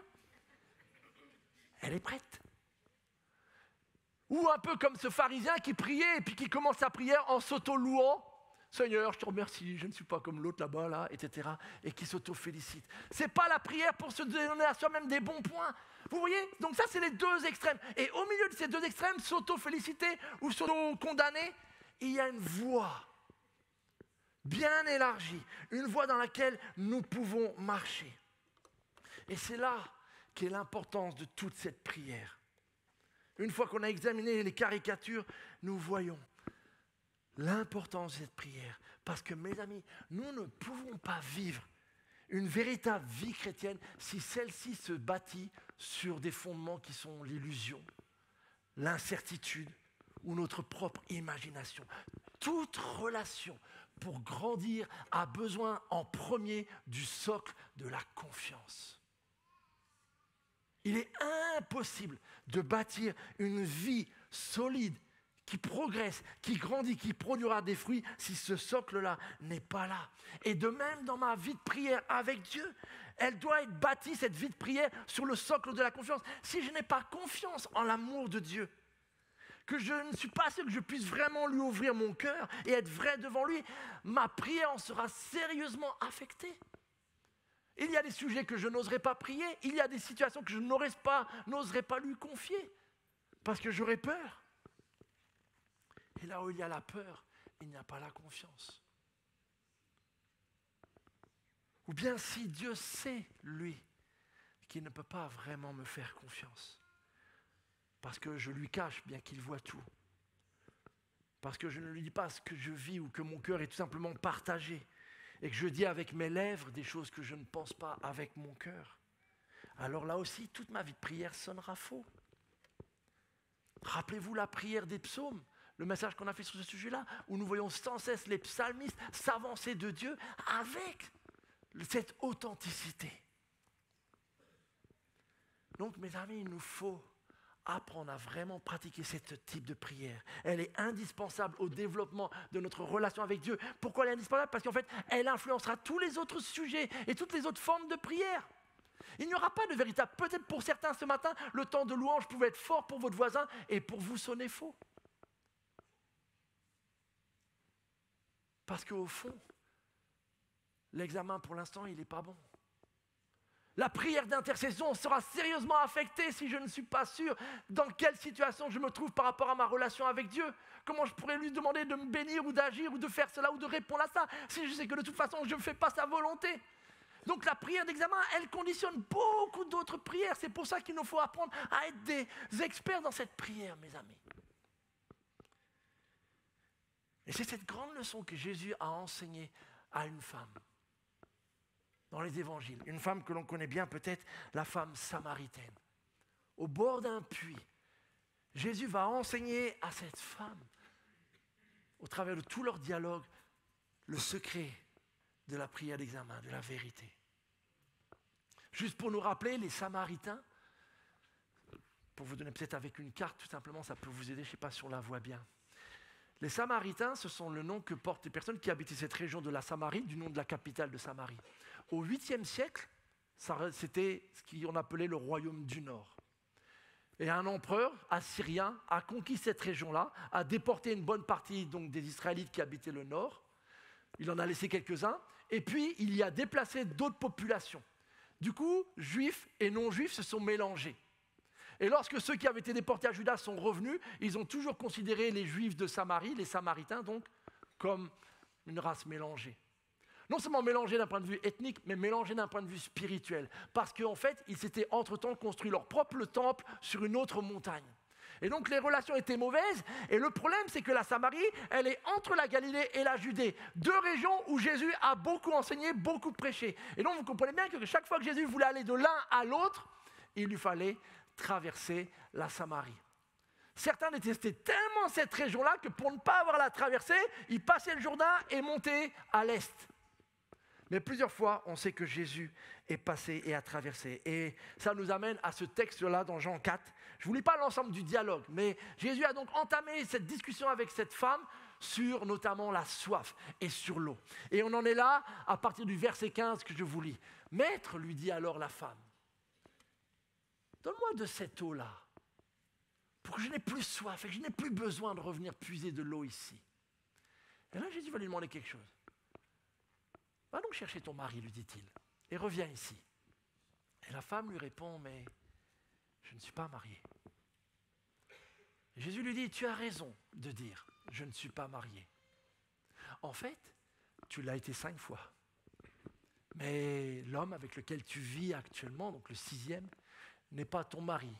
Elle est prête. Ou un peu comme ce pharisien qui priait et puis qui commence sa prière en s'auto-louant. Seigneur, je te remercie, je ne suis pas comme l'autre là-bas, là, etc. Et qui s'auto-félicite. Ce n'est pas la prière pour se donner à soi-même des bons points. Vous voyez? Donc ça, c'est les deux extrêmes. Et au milieu de ces deux extrêmes, s'auto-féliciter ou s'auto-condamner, il y a une voie bien élargie. Une voie dans laquelle nous pouvons marcher. Et c'est là qu'est l'importance de toute cette prière. Une fois qu'on a examiné les caricatures, nous voyons l'importance de cette prière. Parce que, mes amis, nous ne pouvons pas vivre une véritable vie chrétienne si celle-ci se bâtit sur des fondements qui sont l'illusion, l'incertitude ou notre propre imagination. Toute relation pour grandir a besoin en premier du socle de la confiance. Il est impossible de bâtir une vie solide qui progresse, qui grandit, qui produira des fruits si ce socle-là n'est pas là. Et de même dans ma vie de prière avec Dieu, elle doit être bâtie, cette vie de prière, sur le socle de la confiance. Si je n'ai pas confiance en l'amour de Dieu, que je ne suis pas sûr que je puisse vraiment lui ouvrir mon cœur et être vrai devant lui, ma prière en sera sérieusement affectée. Il y a des sujets que je n'oserais pas prier, il y a des situations que je n'oserais pas lui confier, parce que j'aurais peur. Et là où il y a la peur, il n'y a pas la confiance. Ou bien si Dieu sait, lui, qu'il ne peut pas vraiment me faire confiance, parce que je lui cache bien qu'il voit tout, parce que je ne lui dis pas ce que je vis ou que mon cœur est tout simplement partagé, et que je dis avec mes lèvres des choses que je ne pense pas avec mon cœur, alors là aussi, toute ma vie de prière sonnera faux. Rappelez-vous la prière des psaumes, le message qu'on a fait sur ce sujet-là, où nous voyons sans cesse les psalmistes s'avancer de Dieu avec cette authenticité. Donc, mes amis, il nous faut apprendre à vraiment pratiquer ce type de prière. Elle est indispensable au développement de notre relation avec Dieu. Pourquoi elle est indispensable? Parce qu'en fait, elle influencera tous les autres sujets et toutes les autres formes de prière. Il n'y aura pas de véritable. Peut-être pour certains ce matin, le temps de louange pouvait être fort pour votre voisin et pour vous sonner faux. Parce qu'au fond, l'examen pour l'instant, il n'est pas bon. La prière d'intercession sera sérieusement affectée si je ne suis pas sûr dans quelle situation je me trouve par rapport à ma relation avec Dieu. Comment je pourrais lui demander de me bénir ou d'agir ou de faire cela ou de répondre à ça si je sais que de toute façon je ne fais pas sa volonté. Donc la prière d'examen, elle conditionne beaucoup d'autres prières. C'est pour ça qu'il nous faut apprendre à être des experts dans cette prière, mes amis. Et c'est cette grande leçon que Jésus a enseignée à une femme dans les évangiles. Une femme que l'on connaît bien peut-être, la femme samaritaine. Au bord d'un puits, Jésus va enseigner à cette femme, au travers de tout leur dialogue, le secret de la prière d'examen, de la vérité. Juste pour nous rappeler, les Samaritains, pour vous donner peut-être avec une carte, tout simplement, ça peut vous aider, je ne sais pas si on la voit bien. Les Samaritains, ce sont le nom que portent les personnes qui habitaient cette région de la Samarie, du nom de la capitale de Samarie. Au 8e siècle, c'était ce qu'on appelait le royaume du Nord. Et un empereur assyrien a conquis cette région-là, a déporté une bonne partie donc, des Israélites qui habitaient le Nord. Il en a laissé quelques-uns, et puis il y a déplacé d'autres populations. Du coup, juifs et non-juifs se sont mélangés. Et lorsque ceux qui avaient été déportés à Juda sont revenus, ils ont toujours considéré les Juifs de Samarie, les Samaritains donc, comme une race mélangée. Non seulement mélangés d'un point de vue ethnique, mais mélangés d'un point de vue spirituel. Parce qu'en fait, ils s'étaient entre-temps construit leur propre temple sur une autre montagne. Et donc les relations étaient mauvaises. Et le problème, c'est que la Samarie, elle est entre la Galilée et la Judée. Deux régions où Jésus a beaucoup enseigné, beaucoup prêché. Et donc vous comprenez bien que chaque fois que Jésus voulait aller de l'un à l'autre, il lui fallait traverser la Samarie. Certains détestaient tellement cette région-là que pour ne pas avoir à la traverser, ils passaient le Jourdain et montaient à l'est. Mais plusieurs fois, on sait que Jésus est passé et a traversé. Et ça nous amène à ce texte-là dans Jean 4. Je ne vous lis pas l'ensemble du dialogue, mais Jésus a donc entamé cette discussion avec cette femme sur notamment la soif et sur l'eau. Et on en est là à partir du verset 15 que je vous lis. « Maître, lui dit alors la femme, donne-moi de cette eau-là, pour que je n'ai plus soif et que je n'ai plus besoin de revenir puiser de l'eau ici. » Et là, Jésus va lui demander quelque chose. « Va donc chercher ton mari, lui dit-il, et reviens ici. » Et la femme lui répond, « Mais je ne suis pas mariée. » Et Jésus lui dit, « Tu as raison de dire, je ne suis pas mariée. En fait, tu l'as été 5 fois. Mais l'homme avec lequel tu vis actuellement, donc le 6e, n'est pas ton mari.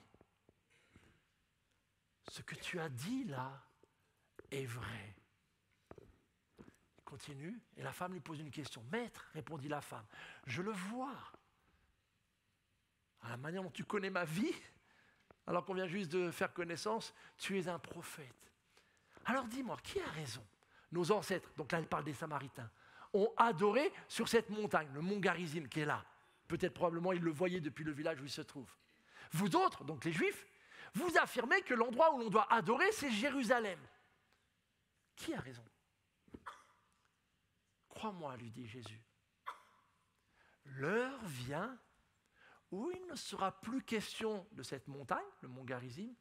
Ce que tu as dit là est vrai. » Il continue, et la femme lui pose une question. « Maître, répondit la femme, je le vois. À la manière dont tu connais ma vie, alors qu'on vient juste de faire connaissance, tu es un prophète. Alors dis-moi, qui a raison? Nos ancêtres, donc là elle parle des Samaritains, ont adoré sur cette montagne, le mont Garizim qui est là. Peut-être probablement ils le voyaient depuis le village où ils se trouvent. Vous autres, donc les Juifs, vous affirmez que l'endroit où l'on doit adorer, c'est Jérusalem. Qui a raison? Crois-moi, lui dit Jésus. L'heure vient où il ne sera plus question de cette montagne, le mont Garizim,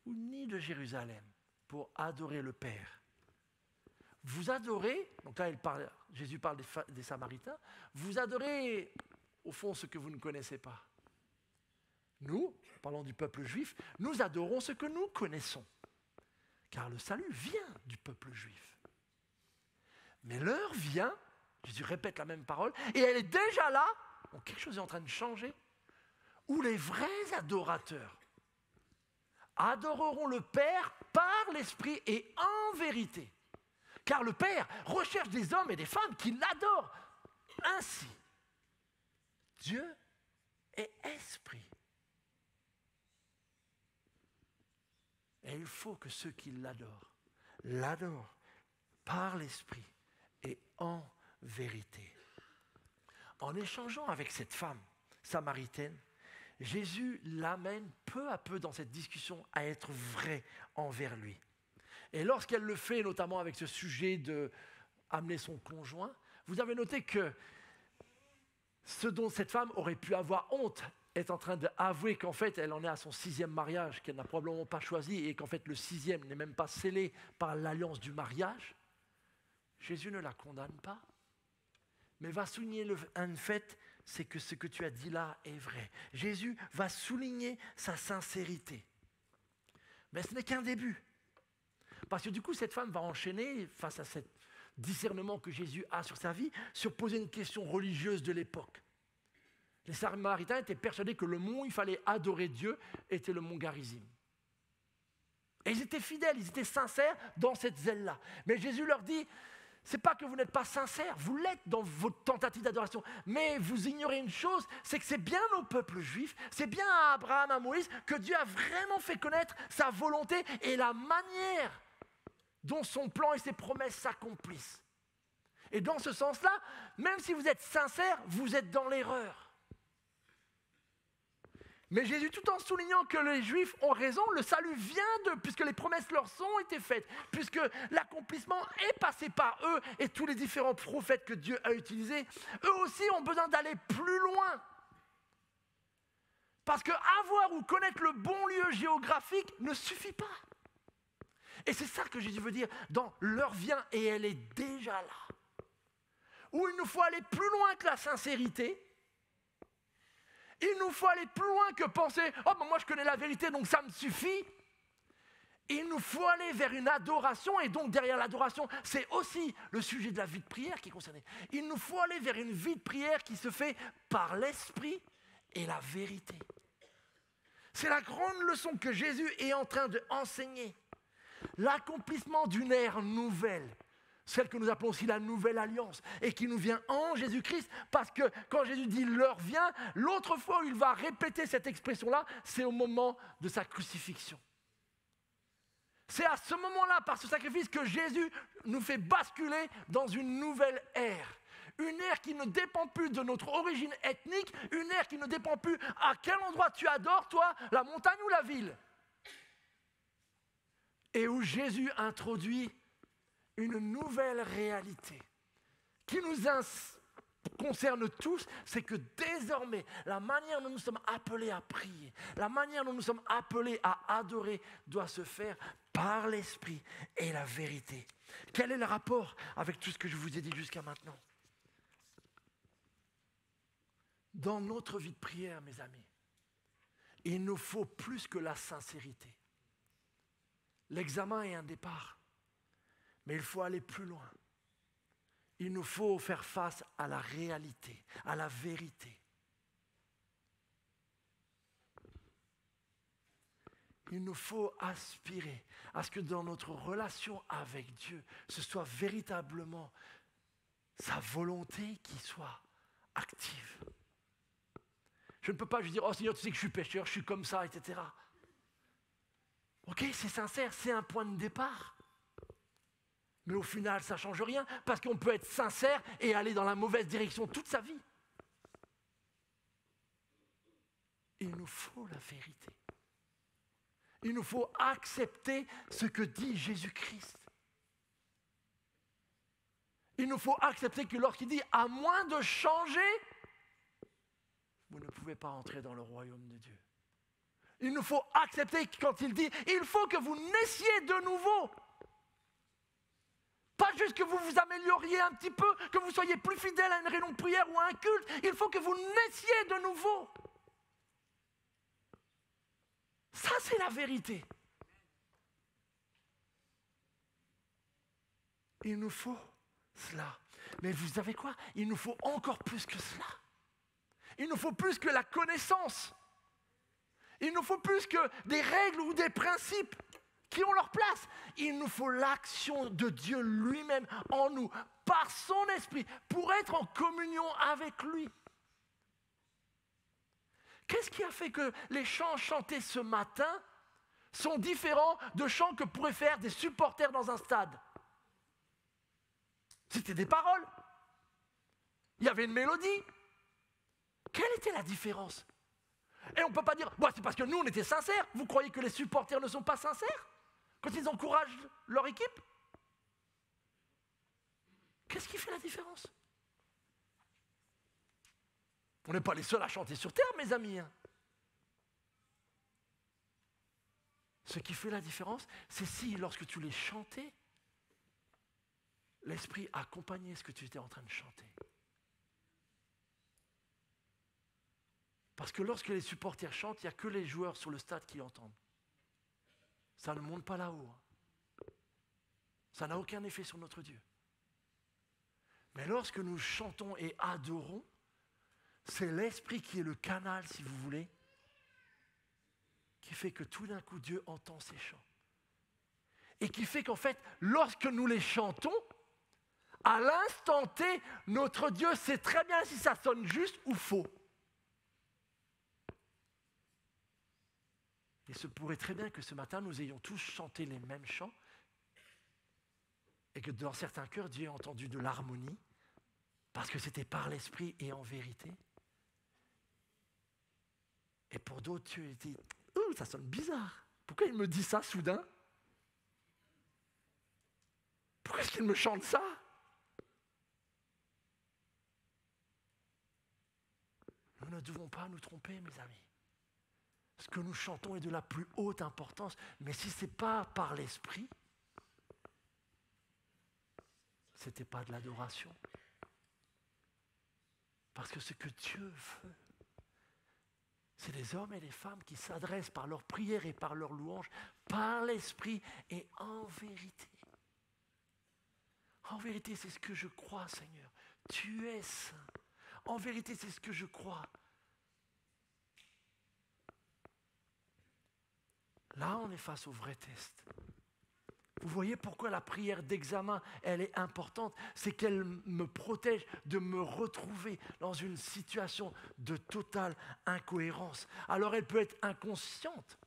ou ni de Jérusalem, pour adorer le Père. Vous adorez, donc là Jésus parle des Samaritains, vous adorez au fond ce que vous ne connaissez pas. Nous, parlant du peuple juif, nous adorons ce que nous connaissons, car le salut vient du peuple juif. Mais l'heure vient, Jésus répète la même parole, et elle est déjà là, donc quelque chose est en train de changer, où les vrais adorateurs adoreront le Père par l'Esprit et en vérité. Car le Père recherche des hommes et des femmes qui l'adorent. Ainsi, Dieu est esprit. Et il faut que ceux qui l'adorent par l'Esprit et en vérité. En échangeant avec cette femme samaritaine, Jésus l'amène peu à peu dans cette discussion à être vrai envers lui. Et lorsqu'elle le fait, notamment avec ce sujet d'amener son conjoint, vous avez noté que ce dont cette femme aurait pu avoir honte est en train d'avouer qu'en fait, elle en est à son 6e mariage, qu'elle n'a probablement pas choisi, et qu'en fait, le 6e n'est même pas scellé par l'alliance du mariage. Jésus ne la condamne pas, mais va souligner un fait, c'est que ce que tu as dit là est vrai. Jésus va souligner sa sincérité. Mais ce n'est qu'un début. Parce que du coup, cette femme va enchaîner, face à ce discernement que Jésus a sur sa vie, sur poser une question religieuse de l'époque. Les Samaritains étaient persuadés que le mont où il fallait adorer Dieu était le mont Garizim. Et ils étaient fidèles, ils étaient sincères dans cette zèle-là. Mais Jésus leur dit, c'est pas que vous n'êtes pas sincères, vous l'êtes dans votre tentative d'adoration, mais vous ignorez une chose, c'est que c'est bien au peuple juif, c'est bien à Abraham, à Moïse, que Dieu a vraiment fait connaître sa volonté et la manière dont son plan et ses promesses s'accomplissent. Et dans ce sens-là, même si vous êtes sincères, vous êtes dans l'erreur. Mais Jésus, tout en soulignant que les Juifs ont raison, le salut vient d'eux, puisque les promesses leur ont été faites, puisque l'accomplissement est passé par eux et tous les différents prophètes que Dieu a utilisés, eux aussi ont besoin d'aller plus loin. Parce que avoir ou connaître le bon lieu géographique ne suffit pas. Et c'est ça que Jésus veut dire dans « l'heure vient et elle est déjà là ». Où il nous faut aller plus loin que la sincérité. Il nous faut aller plus loin que penser « Oh, ben moi je connais la vérité, donc ça me suffit ». Il nous faut aller vers une adoration, et donc derrière l'adoration, c'est aussi le sujet de la vie de prière qui est concerné. Il nous faut aller vers une vie de prière qui se fait par l'esprit et la vérité. C'est la grande leçon que Jésus est en train d'enseigner. L'accomplissement d'une ère nouvelle, celle que nous appelons aussi la nouvelle alliance, et qui nous vient en Jésus-Christ, parce que quand Jésus dit « l'heure vient », l'autre fois où il va répéter cette expression-là, c'est au moment de sa crucifixion. C'est à ce moment-là, par ce sacrifice, que Jésus nous fait basculer dans une nouvelle ère. Une ère qui ne dépend plus de notre origine ethnique, une ère qui ne dépend plus à quel endroit tu adores, toi, la montagne ou la ville. Et où Jésus introduit une nouvelle réalité qui nous concerne tous, c'est que désormais, la manière dont nous sommes appelés à prier, la manière dont nous sommes appelés à adorer doit se faire par l'esprit et la vérité. Quel est le rapport avec tout ce que je vous ai dit jusqu'à maintenant? Dans notre vie de prière, mes amis, il nous faut plus que la sincérité. L'examen est un départ, mais il faut aller plus loin. Il nous faut faire face à la réalité, à la vérité. Il nous faut aspirer à ce que dans notre relation avec Dieu, ce soit véritablement sa volonté qui soit active. Je ne peux pas juste dire « Oh Seigneur, tu sais que je suis pécheur, je suis comme ça, etc. » Ok, c'est sincère, c'est un point de départ. Mais au final, ça ne change rien parce qu'on peut être sincère et aller dans la mauvaise direction toute sa vie. Il nous faut la vérité. Il nous faut accepter ce que dit Jésus-Christ. Il nous faut accepter que lorsqu'il dit « à moins de changer », vous ne pouvez pas entrer dans le royaume de Dieu. Il nous faut accepter quand il dit « il faut que vous naissiez de nouveau ». Pas juste que vous vous amélioriez un petit peu, que vous soyez plus fidèle à une réunion de prière ou à un culte. Il faut que vous naissiez de nouveau. Ça, c'est la vérité. Il nous faut cela. Mais vous savez quoi? Il nous faut encore plus que cela. Il nous faut plus que la connaissance. Il nous faut plus que des règles ou des principes qui ont leur place. Il nous faut l'action de Dieu lui-même en nous, par son esprit, pour être en communion avec lui. Qu'est-ce qui a fait que les chants chantés ce matin sont différents de chants que pourraient faire des supporters dans un stade? C'était des paroles. Il y avait une mélodie. Quelle était la différence? Et on ne peut pas dire, c'est parce que nous on était sincères. Vous croyez que les supporters ne sont pas sincères quand ils encouragent leur équipe? Qu'est-ce qui fait la différence? On n'est pas les seuls à chanter sur terre, mes amis. Ce qui fait la différence, c'est si lorsque tu les chantais, l'Esprit accompagnait ce que tu étais en train de chanter. Parce que lorsque les supporters chantent, il n'y a que les joueurs sur le stade qui entendent. Ça ne monte pas là-haut. Ça n'a aucun effet sur notre Dieu. Mais lorsque nous chantons et adorons, c'est l'Esprit qui est le canal, si vous voulez, qui fait que tout d'un coup Dieu entend ces chants. Et qui fait qu'en fait, lorsque nous les chantons, à l'instant T, notre Dieu sait très bien si ça sonne juste ou faux. Il se pourrait très bien que ce matin, nous ayons tous chanté les mêmes chants et que dans certains cœurs, Dieu ait entendu de l'harmonie parce que c'était par l'Esprit et en vérité. Et pour d'autres, Dieu a dit « Oh, ça sonne bizarre. Pourquoi il me dit ça soudain? Pourquoi est-ce qu'il me chante ça ?» Nous ne devons pas nous tromper, mes amis. Ce que nous chantons est de la plus haute importance, mais si ce n'est pas par l'Esprit, ce n'était pas de l'adoration. Parce que ce que Dieu veut, c'est les hommes et les femmes qui s'adressent par leur prière et par leur louange, par l'Esprit et en vérité. En vérité, c'est ce que je crois, Seigneur. Tu es saint. En vérité, c'est ce que je crois. Là, on est face au vrai test. Vous voyez pourquoi la prière d'examen, elle est importante? C'est qu'elle me protège de me retrouver dans une situation de totale incohérence. Alors, elle peut être inconsciente,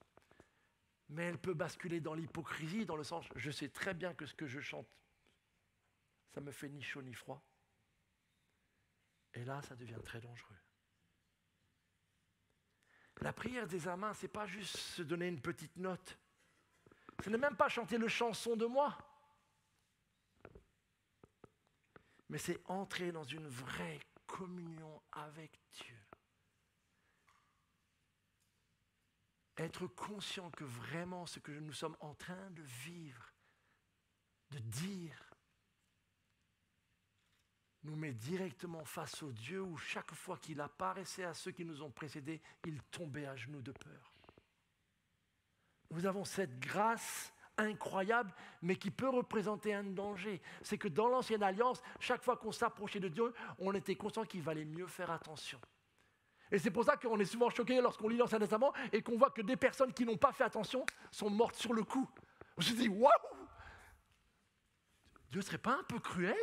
mais elle peut basculer dans l'hypocrisie, dans le sens, je sais très bien que ce que je chante, ça me fait ni chaud ni froid. Et là, ça devient très dangereux. La prière d'examen, ce n'est pas juste se donner une petite note. Ce n'est même pas chanter le chanson de moi. Mais c'est entrer dans une vraie communion avec Dieu. Être conscient que vraiment ce que nous sommes en train de vivre, de dire, nous met directement face au Dieu où chaque fois qu'il apparaissait à ceux qui nous ont précédés, il tombait à genoux de peur. Nous avons cette grâce incroyable, mais qui peut représenter un danger. C'est que dans l'Ancienne Alliance, chaque fois qu'on s'approchait de Dieu, on était conscient qu'il valait mieux faire attention. Et c'est pour ça qu'on est souvent choqué lorsqu'on lit l'Ancien Testament et qu'on voit que des personnes qui n'ont pas fait attention sont mortes sur le coup. On se dit, waouh! Dieu ne serait pas un peu cruel?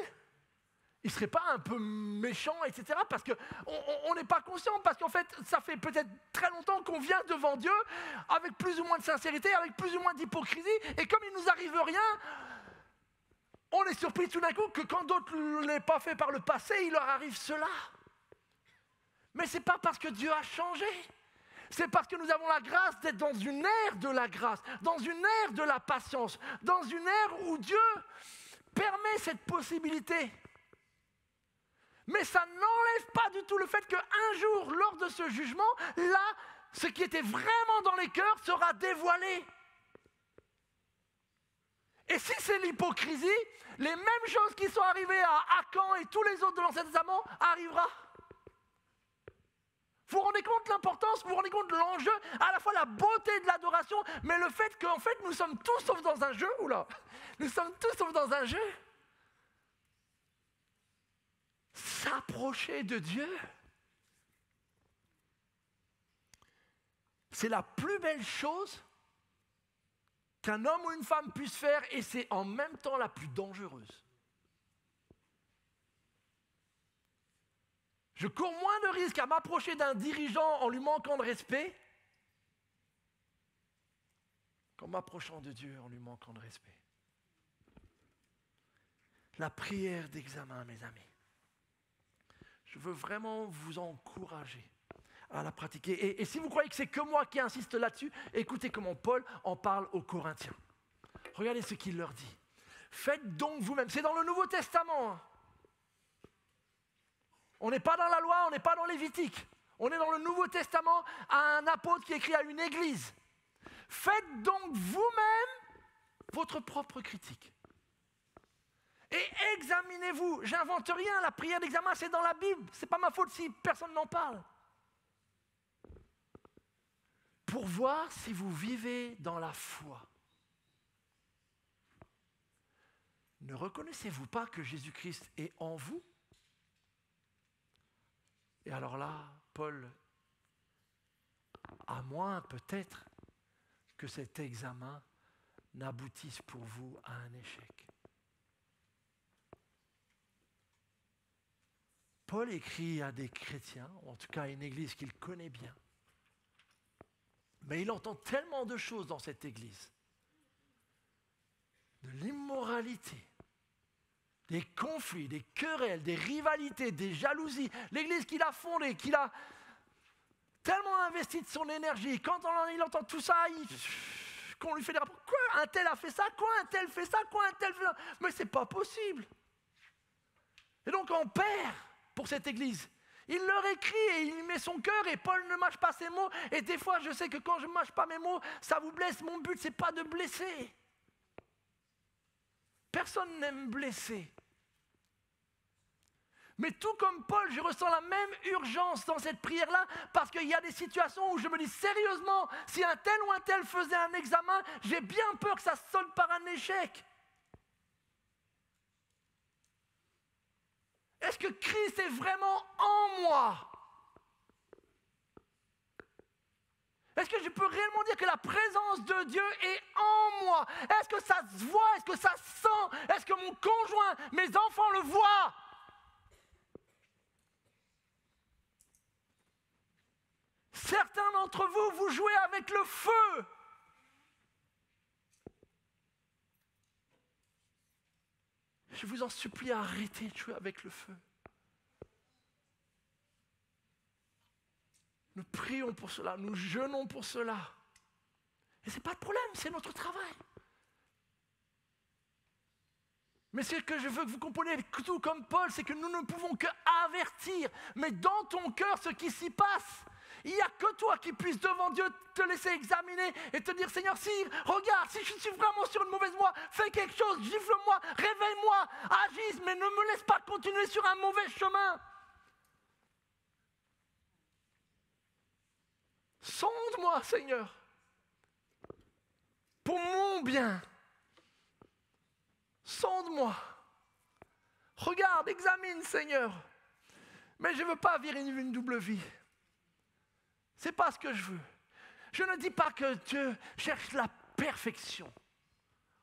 Il ne serait pas un peu méchant, etc. Parce qu'on n'est pas conscient, parce qu'en fait, ça fait peut-être très longtemps qu'on vient devant Dieu avec plus ou moins de sincérité, avec plus ou moins d'hypocrisie, et comme il ne nous arrive rien, on est surpris tout d'un coup que quand d'autres ne l'aient pas fait par le passé, il leur arrive cela. Mais ce n'est pas parce que Dieu a changé. C'est parce que nous avons la grâce d'être dans une ère de la grâce, dans une ère de la patience, dans une ère où Dieu permet cette possibilité. Mais ça n'enlève pas du tout le fait qu'un jour, lors de ce jugement, là, ce qui était vraiment dans les cœurs sera dévoilé. Et si c'est l'hypocrisie, les mêmes choses qui sont arrivées à Akan et tous les autres de l'Ancien Testament arriveront. Vous vous rendez compte de l'importance, vous vous rendez compte de l'enjeu, à la fois la beauté de l'adoration, mais le fait qu'en fait nous sommes tous sauf dans un jeu, nous sommes tous sauf dans un jeu. S'approcher de Dieu, c'est la plus belle chose qu'un homme ou une femme puisse faire et c'est en même temps la plus dangereuse. Je cours moins de risques à m'approcher d'un dirigeant en lui manquant de respect qu'en m'approchant de Dieu en lui manquant de respect. La prière d'examen, mes amis. Je veux vraiment vous encourager à la pratiquer. Et si vous croyez que c'est que moi qui insiste là-dessus, écoutez comment Paul en parle aux Corinthiens. Regardez ce qu'il leur dit. Faites donc vous-même. C'est dans le Nouveau Testament. On n'est pas dans la loi, on n'est pas dans Lévitique. On est dans le Nouveau Testament à un apôtre qui écrit à une église. Faites donc vous-même votre propre critique. Et examinez-vous. J'invente rien, la prière d'examen, c'est dans la Bible. Ce n'est pas ma faute si personne n'en parle. Pour voir si vous vivez dans la foi. Ne reconnaissez-vous pas que Jésus-Christ est en vous ? Et alors là, Paul, à moins peut-être que cet examen n'aboutisse pour vous à un échec. Paul écrit à des chrétiens, en tout cas à une église qu'il connaît bien, mais il entend tellement de choses dans cette église, de l'immoralité, des conflits, des querelles, des rivalités, des jalousies. L'église qu'il a fondée, qu'il a tellement investi de son énergie, quand il entend tout ça, qu'on lui fait des rapports. Quoi, un tel a fait ça? Quoi, un tel fait ça? Quoi, un tel fait ça? Mais c'est pas possible. Et donc on perd pour cette église. Il leur écrit et il met son cœur et Paul ne mâche pas ses mots. Et des fois, je sais que quand je ne mâche pas mes mots, ça vous blesse. Mon but, ce n'est pas de blesser. Personne n'aime blesser. Mais tout comme Paul, je ressens la même urgence dans cette prière-là parce qu'il y a des situations où je me dis sérieusement, si un tel ou un tel faisait un examen, j'ai bien peur que ça se solde par un échec. Est-ce que Christ est vraiment en moi? Est-ce que je peux réellement dire que la présence de Dieu est en moi? Est-ce que ça se voit? Est-ce que ça se sent? Est-ce que mon conjoint, mes enfants le voient? Certains d'entre vous, vous jouez avec le feu. Je vous en supplie, arrêtez de jouer avec le feu. Nous prions pour cela, nous jeûnons pour cela. Et ce n'est pas de problème, c'est notre travail. Mais ce que je veux que vous compreniez, tout comme Paul, c'est que nous ne pouvons qu'avertir. Mais dans ton cœur, ce qui s'y passe, il n'y a que toi qui puisses devant Dieu te laisser examiner et te dire, Seigneur, si, regarde, si je suis vraiment sur une mauvaise voie, fais quelque chose, gifle-moi, réveille-moi, agisse, mais ne me laisse pas continuer sur un mauvais chemin. Sonde-moi, Seigneur, pour mon bien. Sonde-moi. Regarde, examine, Seigneur. Mais je ne veux pas vivre une double vie. Ce n'est pas ce que je veux. Je ne dis pas que Dieu cherche la perfection.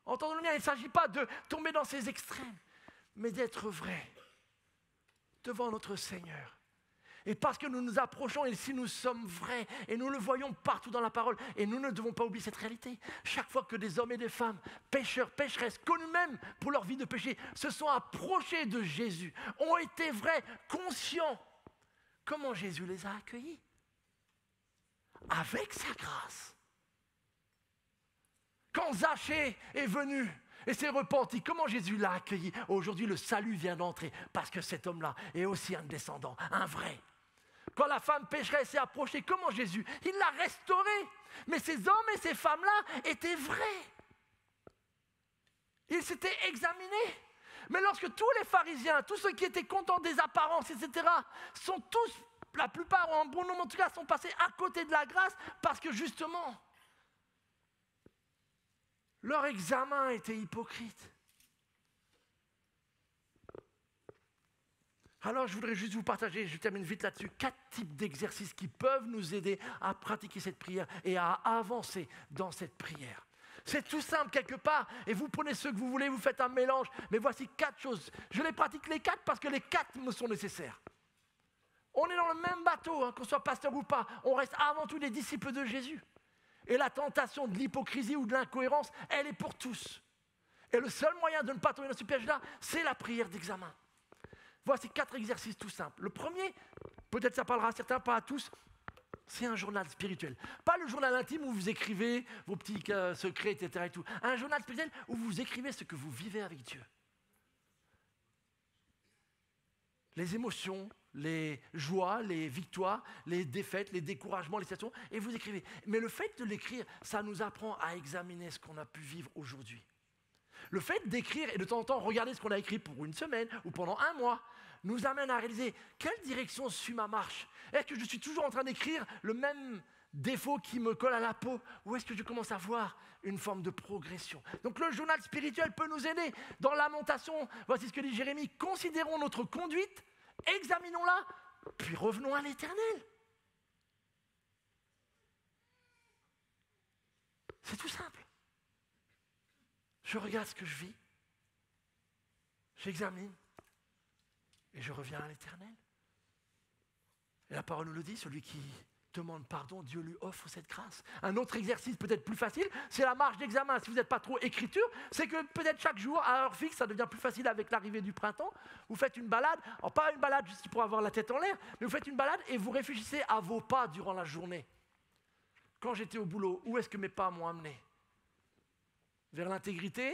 Entendons-le bien, il ne s'agit pas de tomber dans ces extrêmes, mais d'être vrai devant notre Seigneur. Et parce que nous nous approchons, et si nous sommes vrais, et nous le voyons partout dans la parole, et nous ne devons pas oublier cette réalité. Chaque fois que des hommes et des femmes, pécheurs, pécheresses, connus même pour leur vie de péché, se sont approchés de Jésus, ont été vrais, conscients, comment Jésus les a accueillis? Avec sa grâce. Quand Zachée est venu et s'est repenti, comment Jésus l'a accueilli? Aujourd'hui, le salut vient d'entrer parce que cet homme-là est aussi un descendant, un vrai. Quand la femme pécheresse s'est approchée, comment Jésus? Il l'a restaurée. Mais ces hommes et ces femmes-là étaient vrais. Ils s'étaient examinés. Mais lorsque tous les pharisiens, tous ceux qui étaient contents des apparences, etc., sont tous, la plupart, ou un bon nombre en tout cas, sont passés à côté de la grâce parce que justement, leur examen était hypocrite. Alors, je voudrais juste vous partager, je termine vite là-dessus, 4 types d'exercices qui peuvent nous aider à pratiquer cette prière et à avancer dans cette prière. C'est tout simple quelque part, et vous prenez ce que vous voulez, vous faites un mélange, mais voici 4 choses. Je les pratique les 4 parce que les 4 me sont nécessaires. On est dans le même bateau, hein, qu'on soit pasteur ou pas, on reste avant tout des disciples de Jésus. Et la tentation de l'hypocrisie ou de l'incohérence, elle est pour tous. Et le seul moyen de ne pas tomber dans ce piège-là, c'est la prière d'examen. Voici 4 exercices tout simples. Le premier, peut-être ça parlera à certains, pas à tous, c'est un journal spirituel. Pas le journal intime où vous écrivez vos petits secrets, etc. Et tout. Un journal spirituel où vous écrivez ce que vous vivez avec Dieu. Les émotions, les joies, les victoires, les défaites, les découragements, les situations, et vous écrivez. Mais le fait de l'écrire, ça nous apprend à examiner ce qu'on a pu vivre aujourd'hui. Le fait d'écrire et de temps en temps regarder ce qu'on a écrit pour une semaine ou pendant un mois nous amène à réaliser quelle direction suit ma marche. Est-ce que je suis toujours en train d'écrire le même défaut qui me colle à la peau ou est-ce que je commence à voir une forme de progression? Donc le journal spirituel peut nous aider. Dans Lamentation, voici ce que dit Jérémie, considérons notre conduite, examinons-la, puis revenons à l'Éternel. C'est tout simple. Je regarde ce que je vis, j'examine et je reviens à l'Éternel. Et la parole nous le dit, celui qui demande pardon, Dieu lui offre cette grâce. Un autre exercice peut-être plus facile, c'est la marche d'examen. Si vous n'êtes pas trop écriture, c'est que peut-être chaque jour, à heure fixe, ça devient plus facile avec l'arrivée du printemps. Vous faites une balade, alors pas une balade juste pour avoir la tête en l'air, mais vous faites une balade et vous réfléchissez à vos pas durant la journée. Quand j'étais au boulot, où est-ce que mes pas m'ont amené? Vers l'intégrité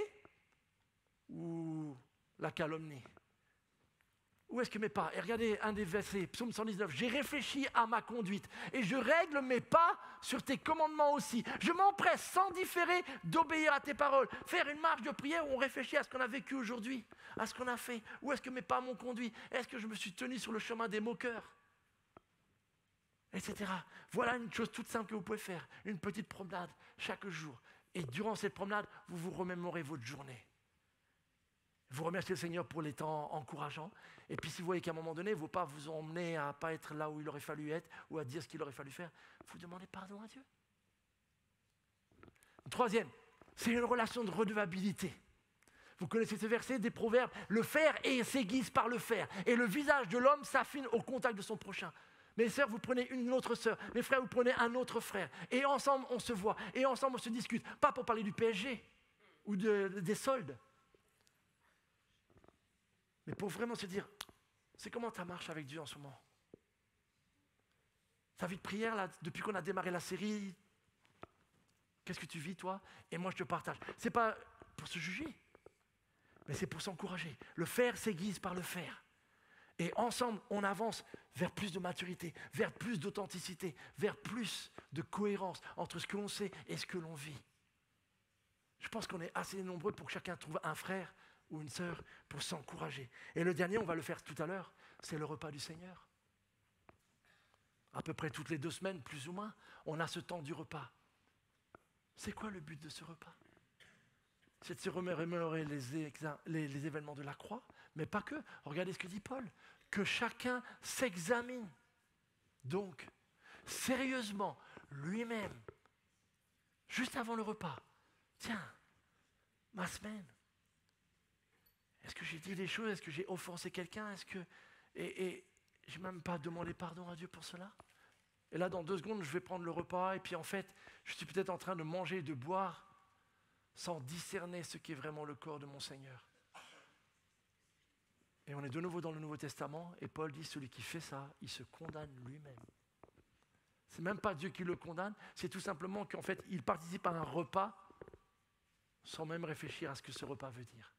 ou la calomnie? Où est-ce que mes pas? Et regardez un des versets, Psaume 119. J'ai réfléchi à ma conduite et je règle mes pas sur tes commandements aussi. Je m'empresse sans différer d'obéir à tes paroles. Faire une marche de prière où on réfléchit à ce qu'on a vécu aujourd'hui, à ce qu'on a fait. Où est-ce que mes pas m'ont conduit? Est-ce que je me suis tenu sur le chemin des moqueurs? Etc. Voilà une chose toute simple que vous pouvez faire. Une petite promenade chaque jour. Et durant cette promenade, vous vous remémorez votre journée. Vous remerciez le Seigneur pour les temps encourageants. Et puis si vous voyez qu'à un moment donné, vos pas vous ont emmené à ne pas être là où il aurait fallu être ou à dire ce qu'il aurait fallu faire, vous demandez pardon à Dieu. Troisième, c'est une relation de redevabilité. Vous connaissez ce verset des Proverbes. Le fer s'aiguise par le fer. Et le visage de l'homme s'affine au contact de son prochain. Mes sœurs, vous prenez une autre sœur. Mes frères, vous prenez un autre frère. Et ensemble, on se voit. Et ensemble, on se discute. Pas pour parler du PSG ou des soldes. Mais pour vraiment se dire, c'est comment ta marche avec Dieu en ce moment? Ta vie de prière, là, depuis qu'on a démarré la série, qu'est-ce que tu vis, toi? Et moi, je te partage. Ce n'est pas pour se juger, mais c'est pour s'encourager. Le fer s'aiguise par le fer. Et ensemble, on avance vers plus de maturité, vers plus d'authenticité, vers plus de cohérence entre ce que l'on sait et ce que l'on vit. Je pense qu'on est assez nombreux pour que chacun trouve un frère ou une sœur pour s'encourager. Et le dernier, on va le faire tout à l'heure, c'est le repas du Seigneur. À peu près toutes les 2 semaines, plus ou moins, on a ce temps du repas. C'est quoi le but de ce repas? C'est de se remémorer les événements de la croix, mais pas que. Regardez ce que dit Paul, que chacun s'examine. Donc, sérieusement, lui-même, juste avant le repas, tiens, ma semaine, est-ce que j'ai dit des choses? Est-ce que j'ai offensé quelqu'un? Et je n'ai même pas demandé pardon à Dieu pour cela. Et là, dans 2 secondes, je vais prendre le repas et puis en fait, je suis peut-être en train de manger et de boire sans discerner ce qui est vraiment le corps de mon Seigneur. Et on est de nouveau dans le Nouveau Testament et Paul dit, celui qui fait ça, il se condamne lui-même. C'est même pas Dieu qui le condamne, c'est tout simplement qu'en fait, il participe à un repas sans même réfléchir à ce que ce repas veut dire.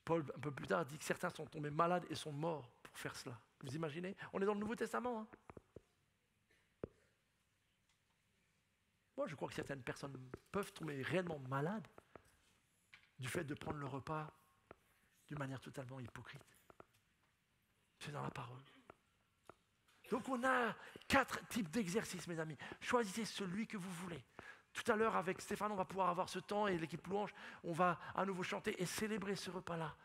Paul, un peu plus tard, dit que certains sont tombés malades et sont morts pour faire cela. Vous imaginez? On est dans le Nouveau Testament. Hein. Moi, je crois que certaines personnes peuvent tomber réellement malades du fait de prendre le repas d'une manière totalement hypocrite. C'est dans la parole. Donc on a 4 types d'exercices, mes amis. Choisissez celui que vous voulez. Tout à l'heure, avec Stéphane, on va pouvoir avoir ce temps et l'équipe louange, on va à nouveau chanter et célébrer ce repas-là.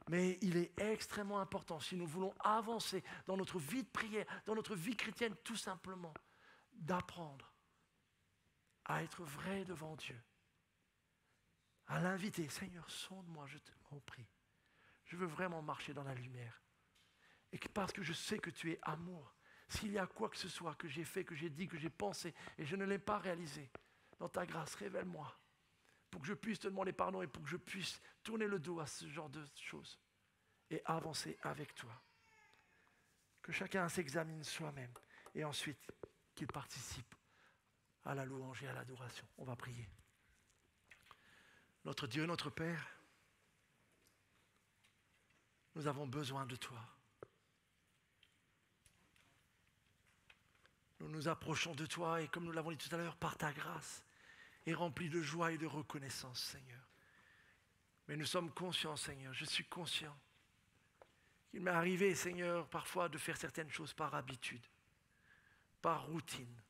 Mais il est extrêmement important, si nous voulons avancer dans notre vie de prière, dans notre vie chrétienne, tout simplement, d'apprendre à être vrai devant Dieu, à l'inviter. Seigneur, sonde-moi, je t'en prie. Je veux vraiment marcher dans la lumière. Et parce que je sais que tu es amour, s'il y a quoi que ce soit que j'ai fait, que j'ai dit, que j'ai pensé, et je ne l'ai pas réalisé, dans ta grâce, révèle-moi, pour que je puisse te demander pardon et pour que je puisse tourner le dos à ce genre de choses et avancer avec toi. Que chacun s'examine soi-même et ensuite qu'il participe à la louange et à l'adoration. On va prier. Notre Dieu, notre Père, nous avons besoin de toi. Nous nous approchons de toi et comme nous l'avons dit tout à l'heure, par ta grâce, et remplis de joie et de reconnaissance, Seigneur. Mais nous sommes conscients, Seigneur, je suis conscient qu'il m'est arrivé, Seigneur, parfois de faire certaines choses par habitude, par routine,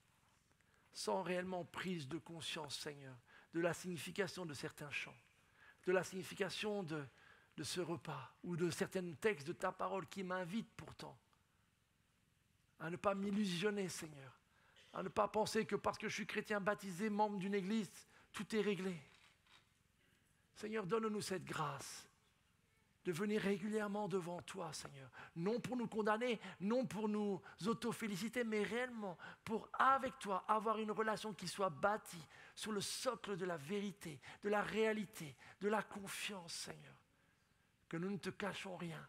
sans réellement prise de conscience, Seigneur, de la signification de certains chants, de la signification de ce repas ou de certains textes de ta parole qui m'invitent pourtant à ne pas m'illusionner, Seigneur, à ne pas penser que parce que je suis chrétien baptisé, membre d'une église, tout est réglé. Seigneur, donne-nous cette grâce de venir régulièrement devant toi, Seigneur. Non pour nous condamner, non pour nous auto-féliciter, mais réellement pour, avec toi, avoir une relation qui soit bâtie sur le socle de la vérité, de la réalité, de la confiance, Seigneur. Que nous ne te cachons rien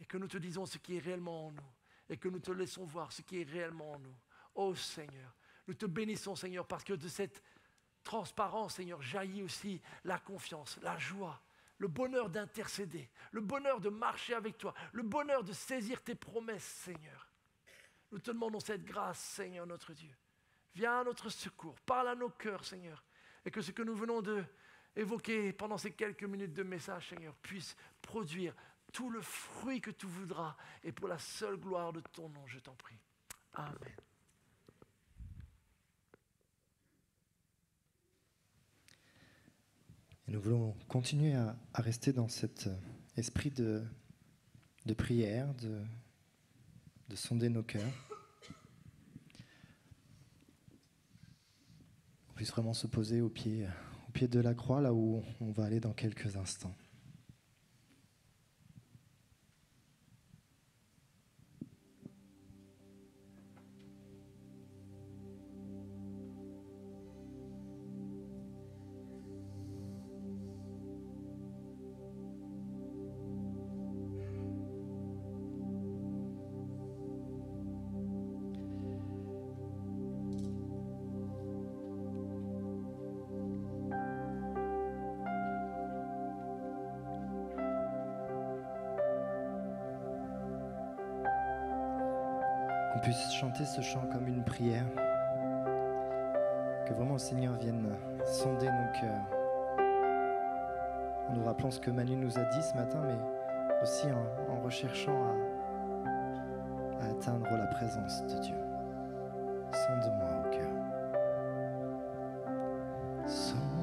et que nous te disons ce qui est réellement en nous et que nous te laissons voir ce qui est réellement en nous. Oh Seigneur, nous te bénissons, Seigneur, parce que de cette transparence, Seigneur, jaillit aussi la confiance, la joie, le bonheur d'intercéder, le bonheur de marcher avec toi, le bonheur de saisir tes promesses, Seigneur. Nous te demandons cette grâce, Seigneur, notre Dieu. Viens à notre secours, parle à nos cœurs, Seigneur, et que ce que nous venons d'évoquer pendant ces quelques minutes de message, Seigneur, puisse produire tout le fruit que tu voudras, et pour la seule gloire de ton nom, je t'en prie. Amen. Et nous voulons continuer à rester dans cet esprit de prière, de sonder nos cœurs. On puisse vraiment se poser au pied de la croix, là où on va aller dans quelques instants. Qu'on puisse chanter ce chant comme une prière, que vraiment le Seigneur vienne sonder nos cœurs, en nous rappelant ce que Manu nous a dit ce matin, mais aussi en recherchant à atteindre la présence de Dieu. Sonde-moi au cœur. Sonde-moi,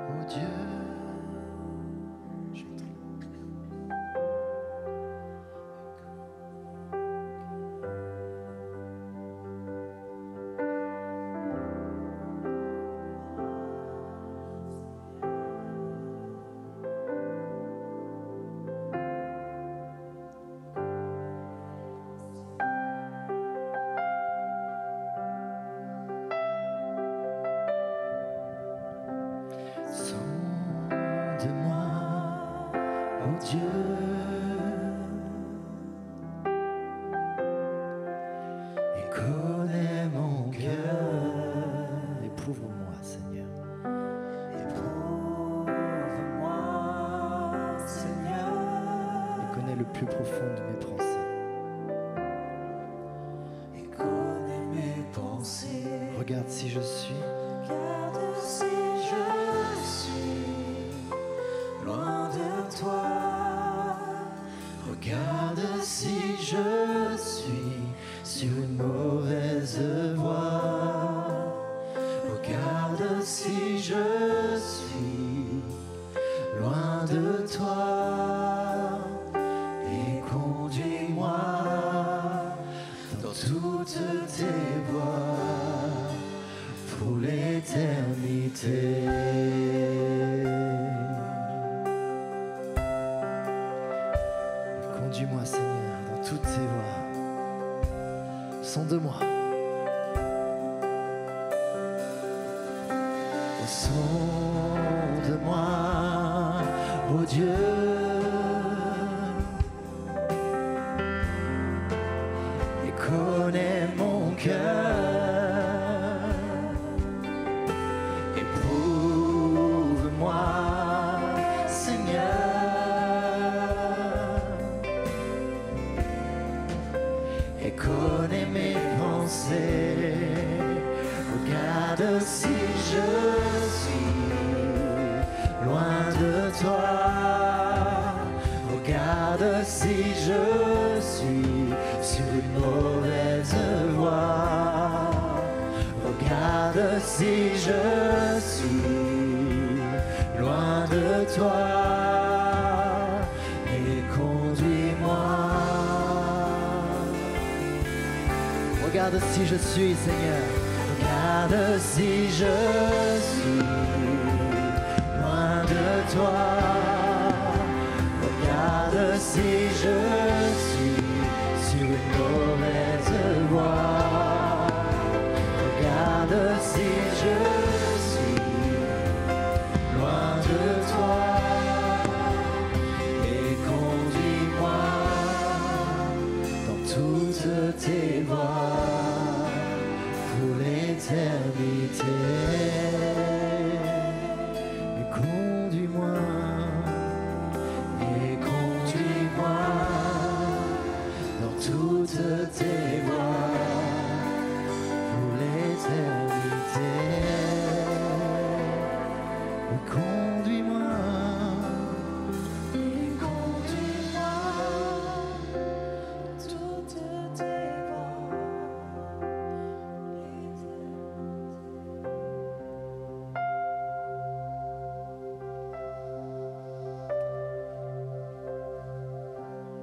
ô Dieu. Sonde-moi, oh Dieu, et connais mon cœur. Éprouve-moi, Seigneur. Éprouve-moi, Seigneur. Et connais le plus profond de mes pensées. Et connais mes pensées. Regarde si je suis Regarde si je suis loin de toi. Regarde si je suis sur une mauvaise voie. Regarde si je suis loin de toi. Et conduis-moi dans toutes tes voies pour l'éternité. Conduis-moi, Seigneur, dans toutes tes voies. Sonde-moi. Oh, sonde-moi, oh Dieu. Et connais mon cœur. Éprouve-moi, Seigneur. Et connais mes pensées. Regarde si je suis loin de toi. Regarde si je suis sur une mauvaise voie. Regarde si je suis loin de toi. Et conduis-moi. Regarde si je suis, Seigneur. Regarde si je suis loin de toi. Regarde si je suis sur une mauvaise voie. Regarde si je suis loin de toi. Et conduis-moi dans toutes tes voies pour l'éternité. Et conduis-moi, dans toutes tes voies pour l'éternité. Et conduis-moi, toutes tes voies.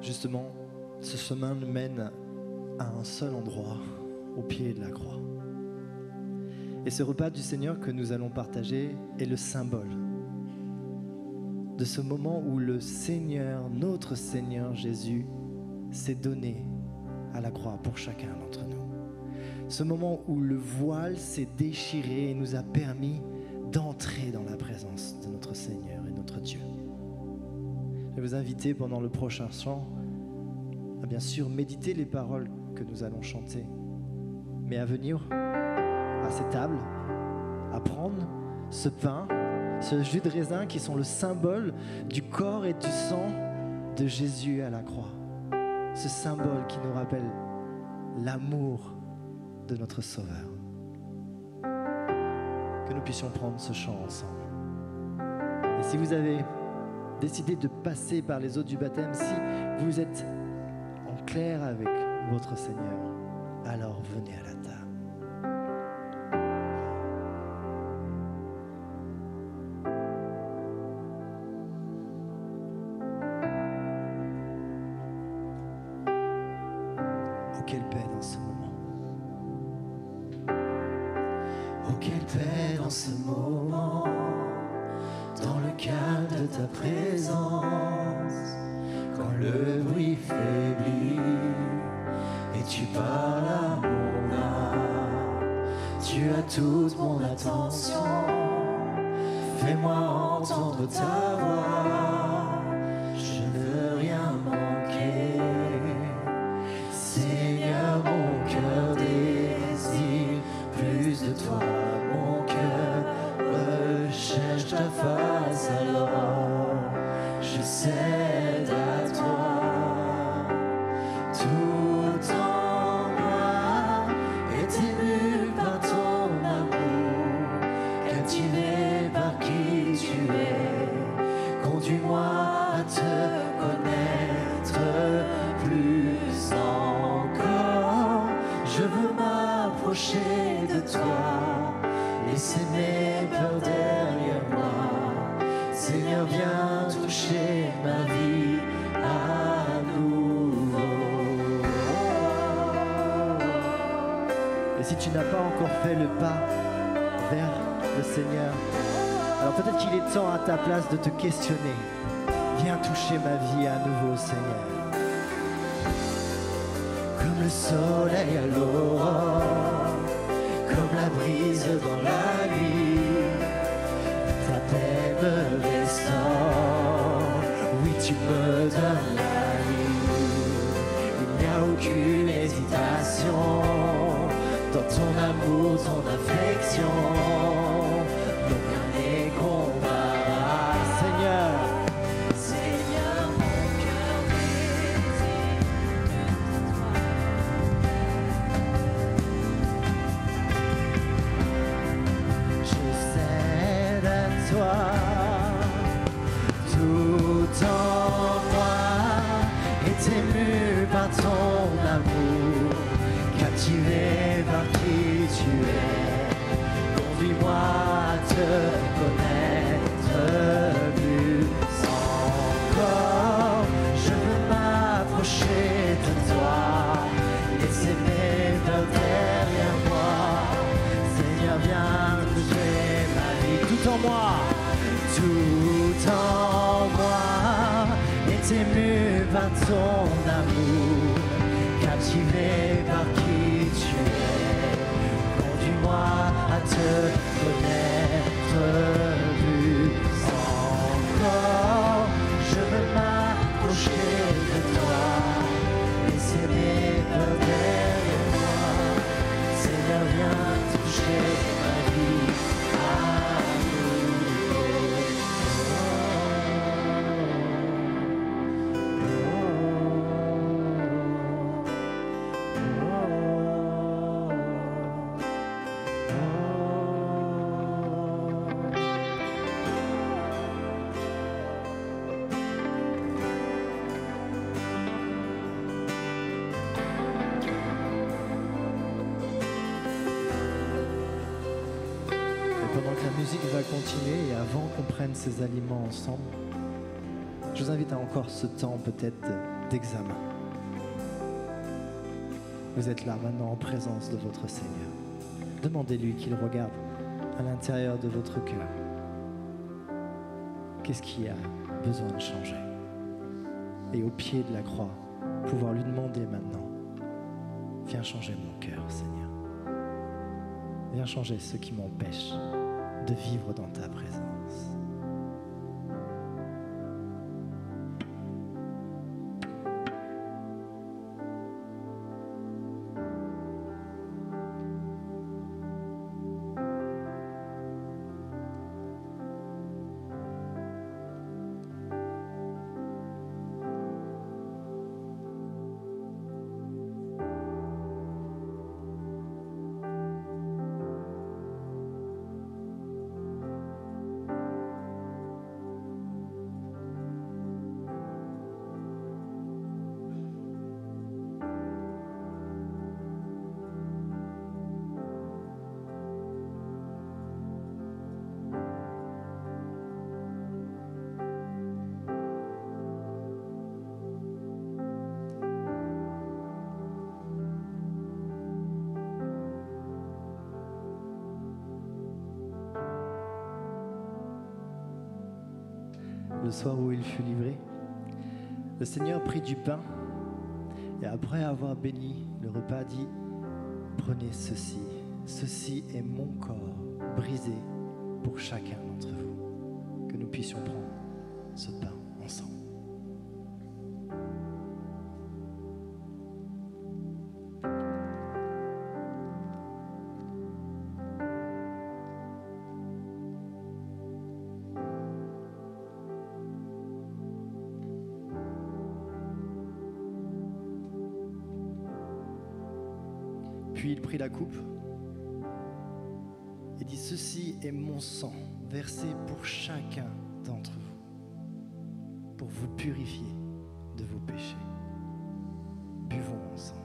Justement, ce chemin nous mène à un seul endroit, au pied de la croix. Et ce repas du Seigneur que nous allons partager est le symbole de ce moment où le Seigneur, notre Seigneur Jésus, s'est donné à la croix pour chacun d'entre nous. Ce moment où le voile s'est déchiré et nous a permis d'entrer dans la présence de notre Seigneur et notre Dieu. Je vais vous inviter pendant le prochain chant à bien sûr méditer les paroles que nous allons chanter, mais à venir à ces tables, à prendre ce pain, ce jus de raisin qui sont le symbole du corps et du sang de Jésus à la croix. Ce symbole qui nous rappelle l'amour de notre Sauveur. Que nous puissions prendre ce chant ensemble. Et si vous avez décidé de passer par les eaux du baptême, si vous êtes en clair avec votre Seigneur, alors venez à la table. Oh, quelle paix dans ce moment. Oh, quelle paix dans ce moment, dans le calme de ta présence, quand le bruit faiblit et tu parles à mon âme, tu as toute mon attention, fais-moi entendre ta voix. Je ne veux rien manquer. Seigneur, mon cœur désire plus de toi. Mon cœur recherche ta face, alors je cède à toi. Tout en moi est ému par ton amour, captivé par qui tu es. Conduis-moi à te connaître plus encore. Je veux m'approcher de toi, laisser mes peurs derrière moi. Seigneur, viens toucher ma vie à nouveau. Et si tu n'as pas encore fait le pas vers le Seigneur, alors peut-être qu'il est temps à ta place de te questionner. Viens toucher ma vie à nouveau, Seigneur. Comme le soleil à l'aurore, comme la brise dans la nuit, ta paix me restaure. Oui, tu me donnes la vie. Il n'y a aucune hésitation dans ton amour, ton affection. Non, rien n'est comparable. Seigneur, Seigneur, mon cœur désire de toi. je cède à toi. Tout en moi est ému par ton amour, captivé par qui tu es. Conduis-moi à te connaître plus encore. Je veux m'approcher de toi, laisser mes peurs derrière moi. Seigneur, viens toucher ma vie. Tout en moi est ému par ton amour, captivé par qui tu es. Conduis-moi à te connaître plus encore. Je veux m'approcher de toi, laisser mes peurs derrière moi. Seigneur, viens toucher ma vie à pendant que la musique va continuer et avant qu'on prenne ces aliments ensemble, je vous invite à encore ce temps peut-être d'examen. Vous êtes là maintenant en présence de votre Seigneur. Demandez-lui qu'il regarde à l'intérieur de votre cœur. Qu'est-ce qui a besoin de changer? Et au pied de la croix, pouvoir lui demander maintenant, viens changer mon cœur, Seigneur. Viens changer ce qui m'empêche de vivre dans ta présence. Le soir où il fut livré, le Seigneur prit du pain et après avoir béni le repas dit: prenez ceci, ceci est mon corps brisé pour chacun d'entre vous. nous puissions prendre ce pain ensemble. Puis il prit la coupe et dit: ceci est mon sang versé pour chacun d'entre vous, pour vous purifier de vos péchés. Buvons ensemble.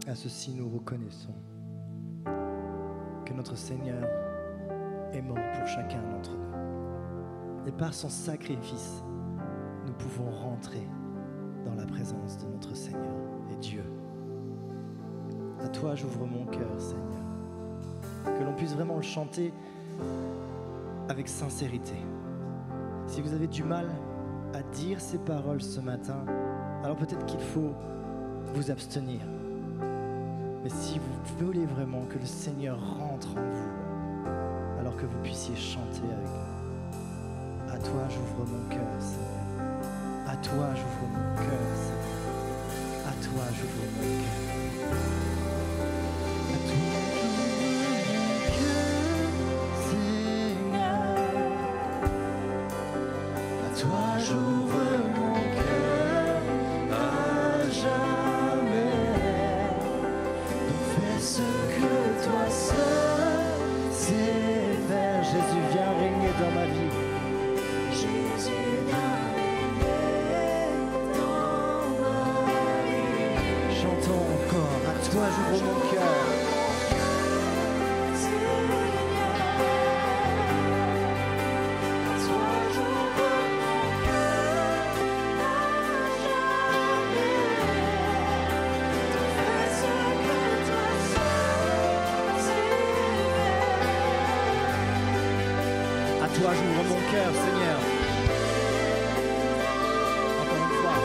À ceci, nous reconnaissons que notre Seigneur est mort pour chacun d'entre nous. Et par son sacrifice, nous pouvons rentrer dans la présence de notre Seigneur et Dieu. À toi, j'ouvre mon cœur, Seigneur. Que l'on puisse vraiment le chanter avec sincérité. Si vous avez du mal à dire ces paroles ce matin, alors peut-être qu'il faut vous abstenir. Mais si vous voulez vraiment que le Seigneur rentre en vous, alors que vous puissiez chanter avec nous. À toi, j'ouvre mon cœur, Seigneur. À toi, j'ouvre mon cœur, Seigneur. À toi, j'ouvre mon cœur. À toi, j'ouvre mon cœur, Seigneur. À toi, j'ouvre mon cœur à jamais. Donc fais ce que toi seul sais faire. Jésus, viens régner dans ma vie. Jésus, viens régner dans ma vie. Chantons encore. À toi, j'ouvre mon cœur. À toi, j'ouvre mon cœur, Seigneur. Encore une fois.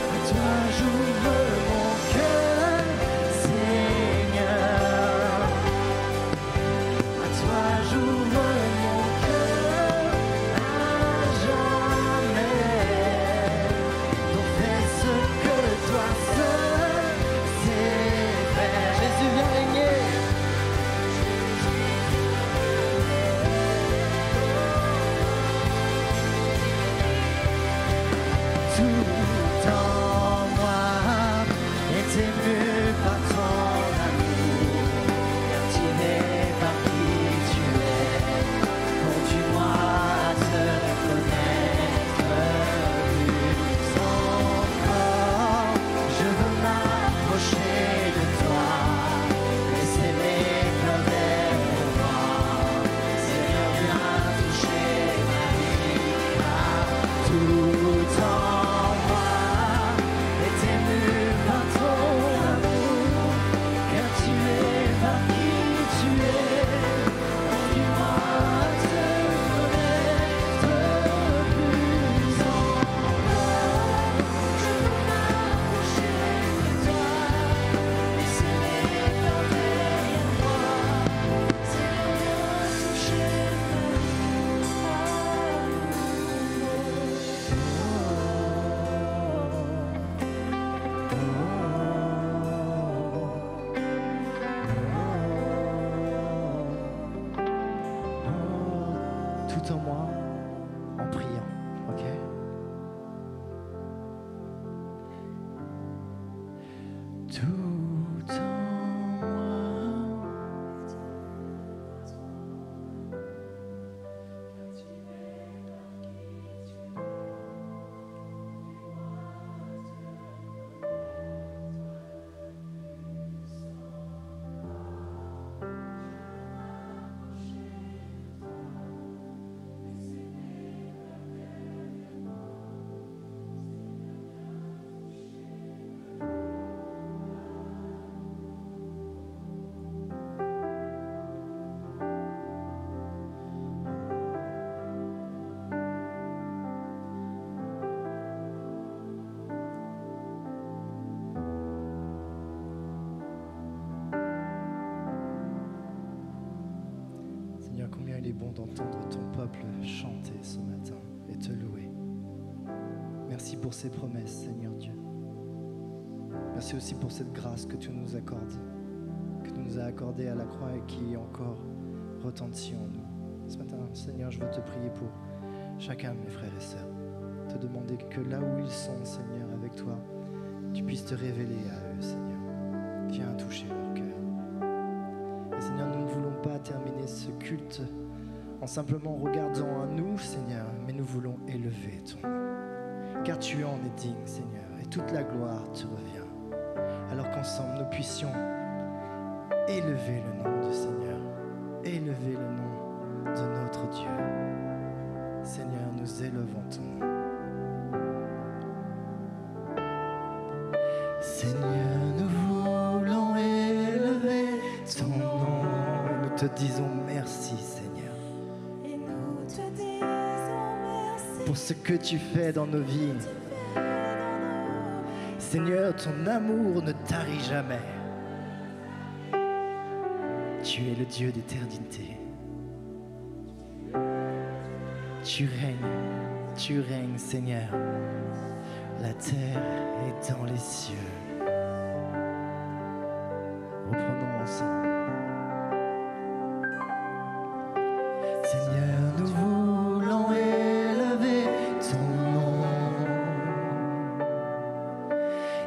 À toi, j'ouvre mon cœur, Seigneur. À toi, j'ouvre mon cœur à jamais. Donc fais ce que toi seul sais faire. Jésus, viens régner. Tout en moi est ému par ton amour, captivé par qui tu es. Conduis-moi à te connaître plus encore. Je veux m'approcher de toi, laisser mes cœurs vers moi. Seigneur, viens toucher ma vie, car tout en tout en moi en priant, ok? Tout en moi. ce matin et te louer. Merci pour ces promesses, Seigneur Dieu. Merci aussi pour cette grâce que tu nous accordes, que tu nous as accordée à la croix et qui encore retentit en nous. Ce matin, Seigneur, je veux te prier pour chacun de mes frères et sœurs. Te demander que là où ils sont, Seigneur, avec toi, tu puisses te révéler à eux, Seigneur. Viens toucher leur cœur. Et Seigneur, nous ne voulons pas terminer ce culte en simplement regardant à nous, Seigneur, mais nous voulons élever ton nom. Car tu en es digne, Seigneur, et toute la gloire te revient. Alors qu'ensemble, nous puissions élever le nom du Seigneur, élever le nom de notre Dieu. Seigneur, nous élevons ton nom. Seigneur, nous voulons élever ton nom. Nous te disons merci, Seigneur, Et nous te disons merci pour ce que tu fais dans nos vies. Seigneur, ton amour ne tarit jamais. Tu es le Dieu d'éternité. Tu règnes, Seigneur. La terre est dans les cieux. Reprenons ensemble. Seigneur, nous voulons élever ton nom.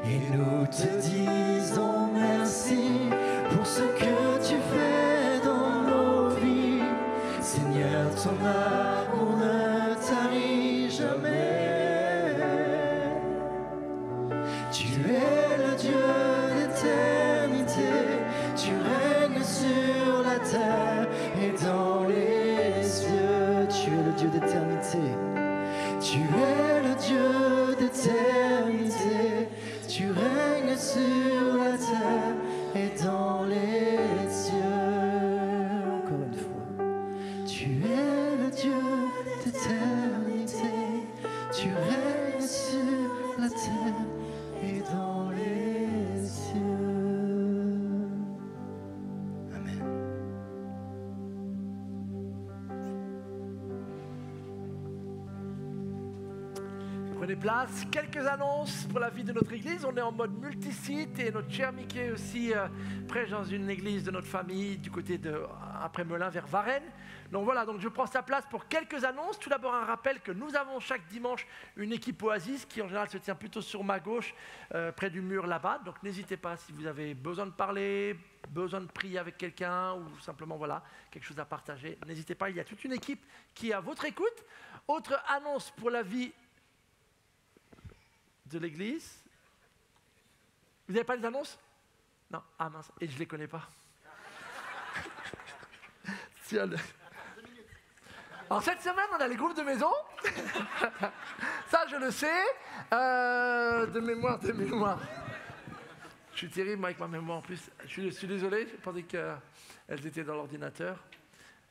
Et nous te disons merci pour ce que tu fais dans nos vies. Seigneur, ton amour ne tarit jamais. Tu es le Dieu d'éternité. Tu règnes sur la terre et dans les cieux. Tu es le Dieu d'éternité. Tu es le Dieu d'éternité. Tu règnes sur la terre et dans les cieux. Encore une fois. Tu es le Dieu d'éternité. Tu règnes sur la terre et dans les cieux. Amen. Prenez place. Quelques annonces pour la vie de notre église. On est en mode multisite et notre cher Mickey aussi prêche dans une église de notre famille du côté de après Melun vers Varennes. Donc voilà, donc je prends sa place pour quelques annonces. Tout d'abord un rappel que nous avons chaque dimanche une équipe Oasis qui en général se tient plutôt sur ma gauche, près du mur là-bas. Donc n'hésitez pas si vous avez besoin de parler, besoin de prier avec quelqu'un ou simplement voilà, quelque chose à partager. N'hésitez pas, il y a toute une équipe qui est à votre écoute. Autre annonce pour la vie de l'église. Vous n'avez pas les annonces? Non. Ah mince, et je ne les connais pas. Tiens. Alors cette semaine, on a les groupes de maison. Ça, je le sais. De mémoire. Je suis terrible avec ma mémoire en plus. Je suis désolé, je pensais qu'elles étaient dans l'ordinateur.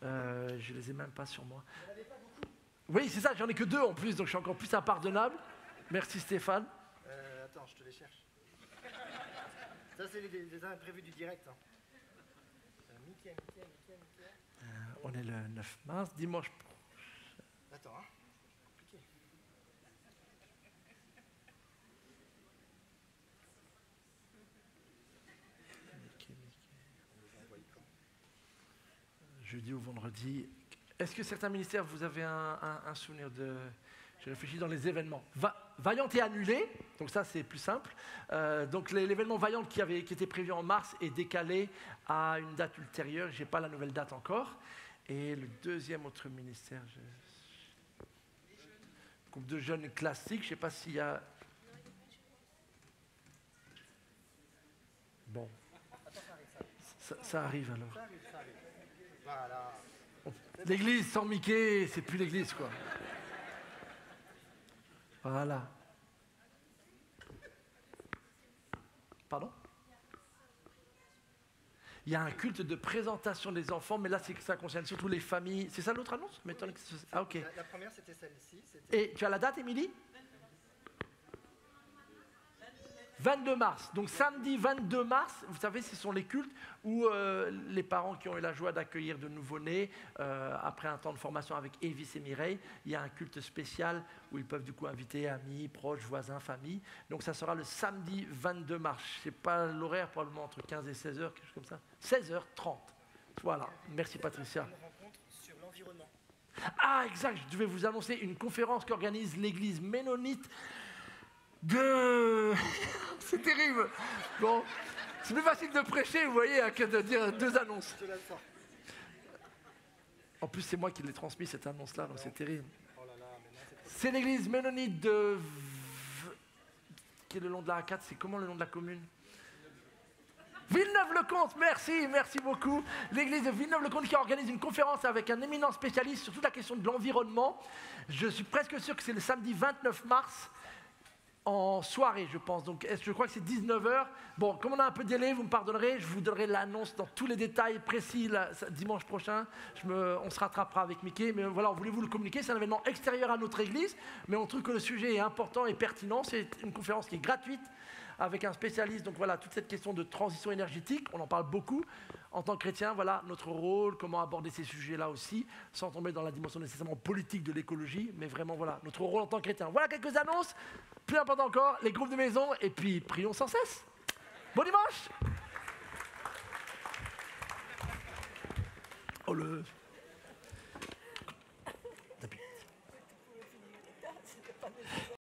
Je ne les ai même pas sur moi. Oui, c'est ça, j'en ai que 2 en plus, donc je suis encore plus impardonnable. Merci Stéphane. Attends, je te les cherche. Ça, c'est les imprévus du direct. Hein. Mickey. On est le 9 mars, dimanche. Attends, hein. Compliqué. Jeudi ou vendredi. Est-ce que certains ministères, vous avez un souvenir de... Je réfléchis dans les événements. Vaillante est annulé, donc ça c'est plus simple. Donc l'événement Vaillante qui était prévu en mars est décalé à une date ultérieure. Je n'ai pas la nouvelle date encore. Et le deuxième autre ministère, groupe de jeunes classiques, je ne sais pas s'il y a... Bon, ça arrive alors. Ça arrive. Voilà. L'église sans Mickey, c'est plus l'église quoi. Voilà. Pardon? Il y a un culte de présentation des enfants, mais là, ça concerne surtout les familles. C'est ça l'autre annonce? Ah, ok. La première, c'était celle-ci. Et tu as la date, Émilie? 22 mars. Donc samedi 22 mars, vous savez, ce sont les cultes où les parents qui ont eu la joie d'accueillir de nouveau-nés, après un temps de formation avec Evis et Mireille, il y a un culte spécial où ils peuvent du coup inviter amis, proches, voisins, famille. Donc ça sera le samedi 22 mars. Je ne sais pas l'horaire, probablement entre 15 et 16 heures, quelque chose comme ça. 16h30. Voilà. Merci Patricia. Une rencontre sur l'environnement. Ah, exact, je devais vous annoncer une conférence qu'organise l'église ménonite de... C'est terrible. Bon, c'est plus facile de prêcher, vous voyez, que de dire deux annonces. Je te la sors. En plus, c'est moi qui l'ai transmis, cette annonce-là, donc c'est terrible. Oh là là, mais non, C'est l'église ménonite de... Qui est le nom de la A4, c'est comment le nom de la commune? Villeneuve-le-Comte, merci beaucoup. L'église de Villeneuve-le-Comte qui organise une conférence avec un éminent spécialiste sur toute la question de l'environnement. Je suis presque sûr que c'est le samedi 29 mars, en soirée, je pense. Donc, je crois que c'est 19h. Bon, comme on a un peu de délai, vous me pardonnerez, je vous donnerai l'annonce dans tous les détails précis dimanche prochain. On se rattrapera avec Mickey. Mais voilà, on voulait vous le communiquer. C'est un événement extérieur à notre église, mais on trouve que le sujet est important et pertinent. C'est une conférence qui est gratuite, avec un spécialiste. Donc voilà, toute cette question de transition énergétique, on en parle beaucoup. En tant que chrétien, voilà notre rôle, comment aborder ces sujets-là aussi, sans tomber dans la dimension nécessairement politique de l'écologie, mais vraiment voilà, notre rôle en tant que chrétien. Voilà quelques annonces, plus important encore, les groupes de maison, et puis prions sans cesse. Bon dimanche. Oh le...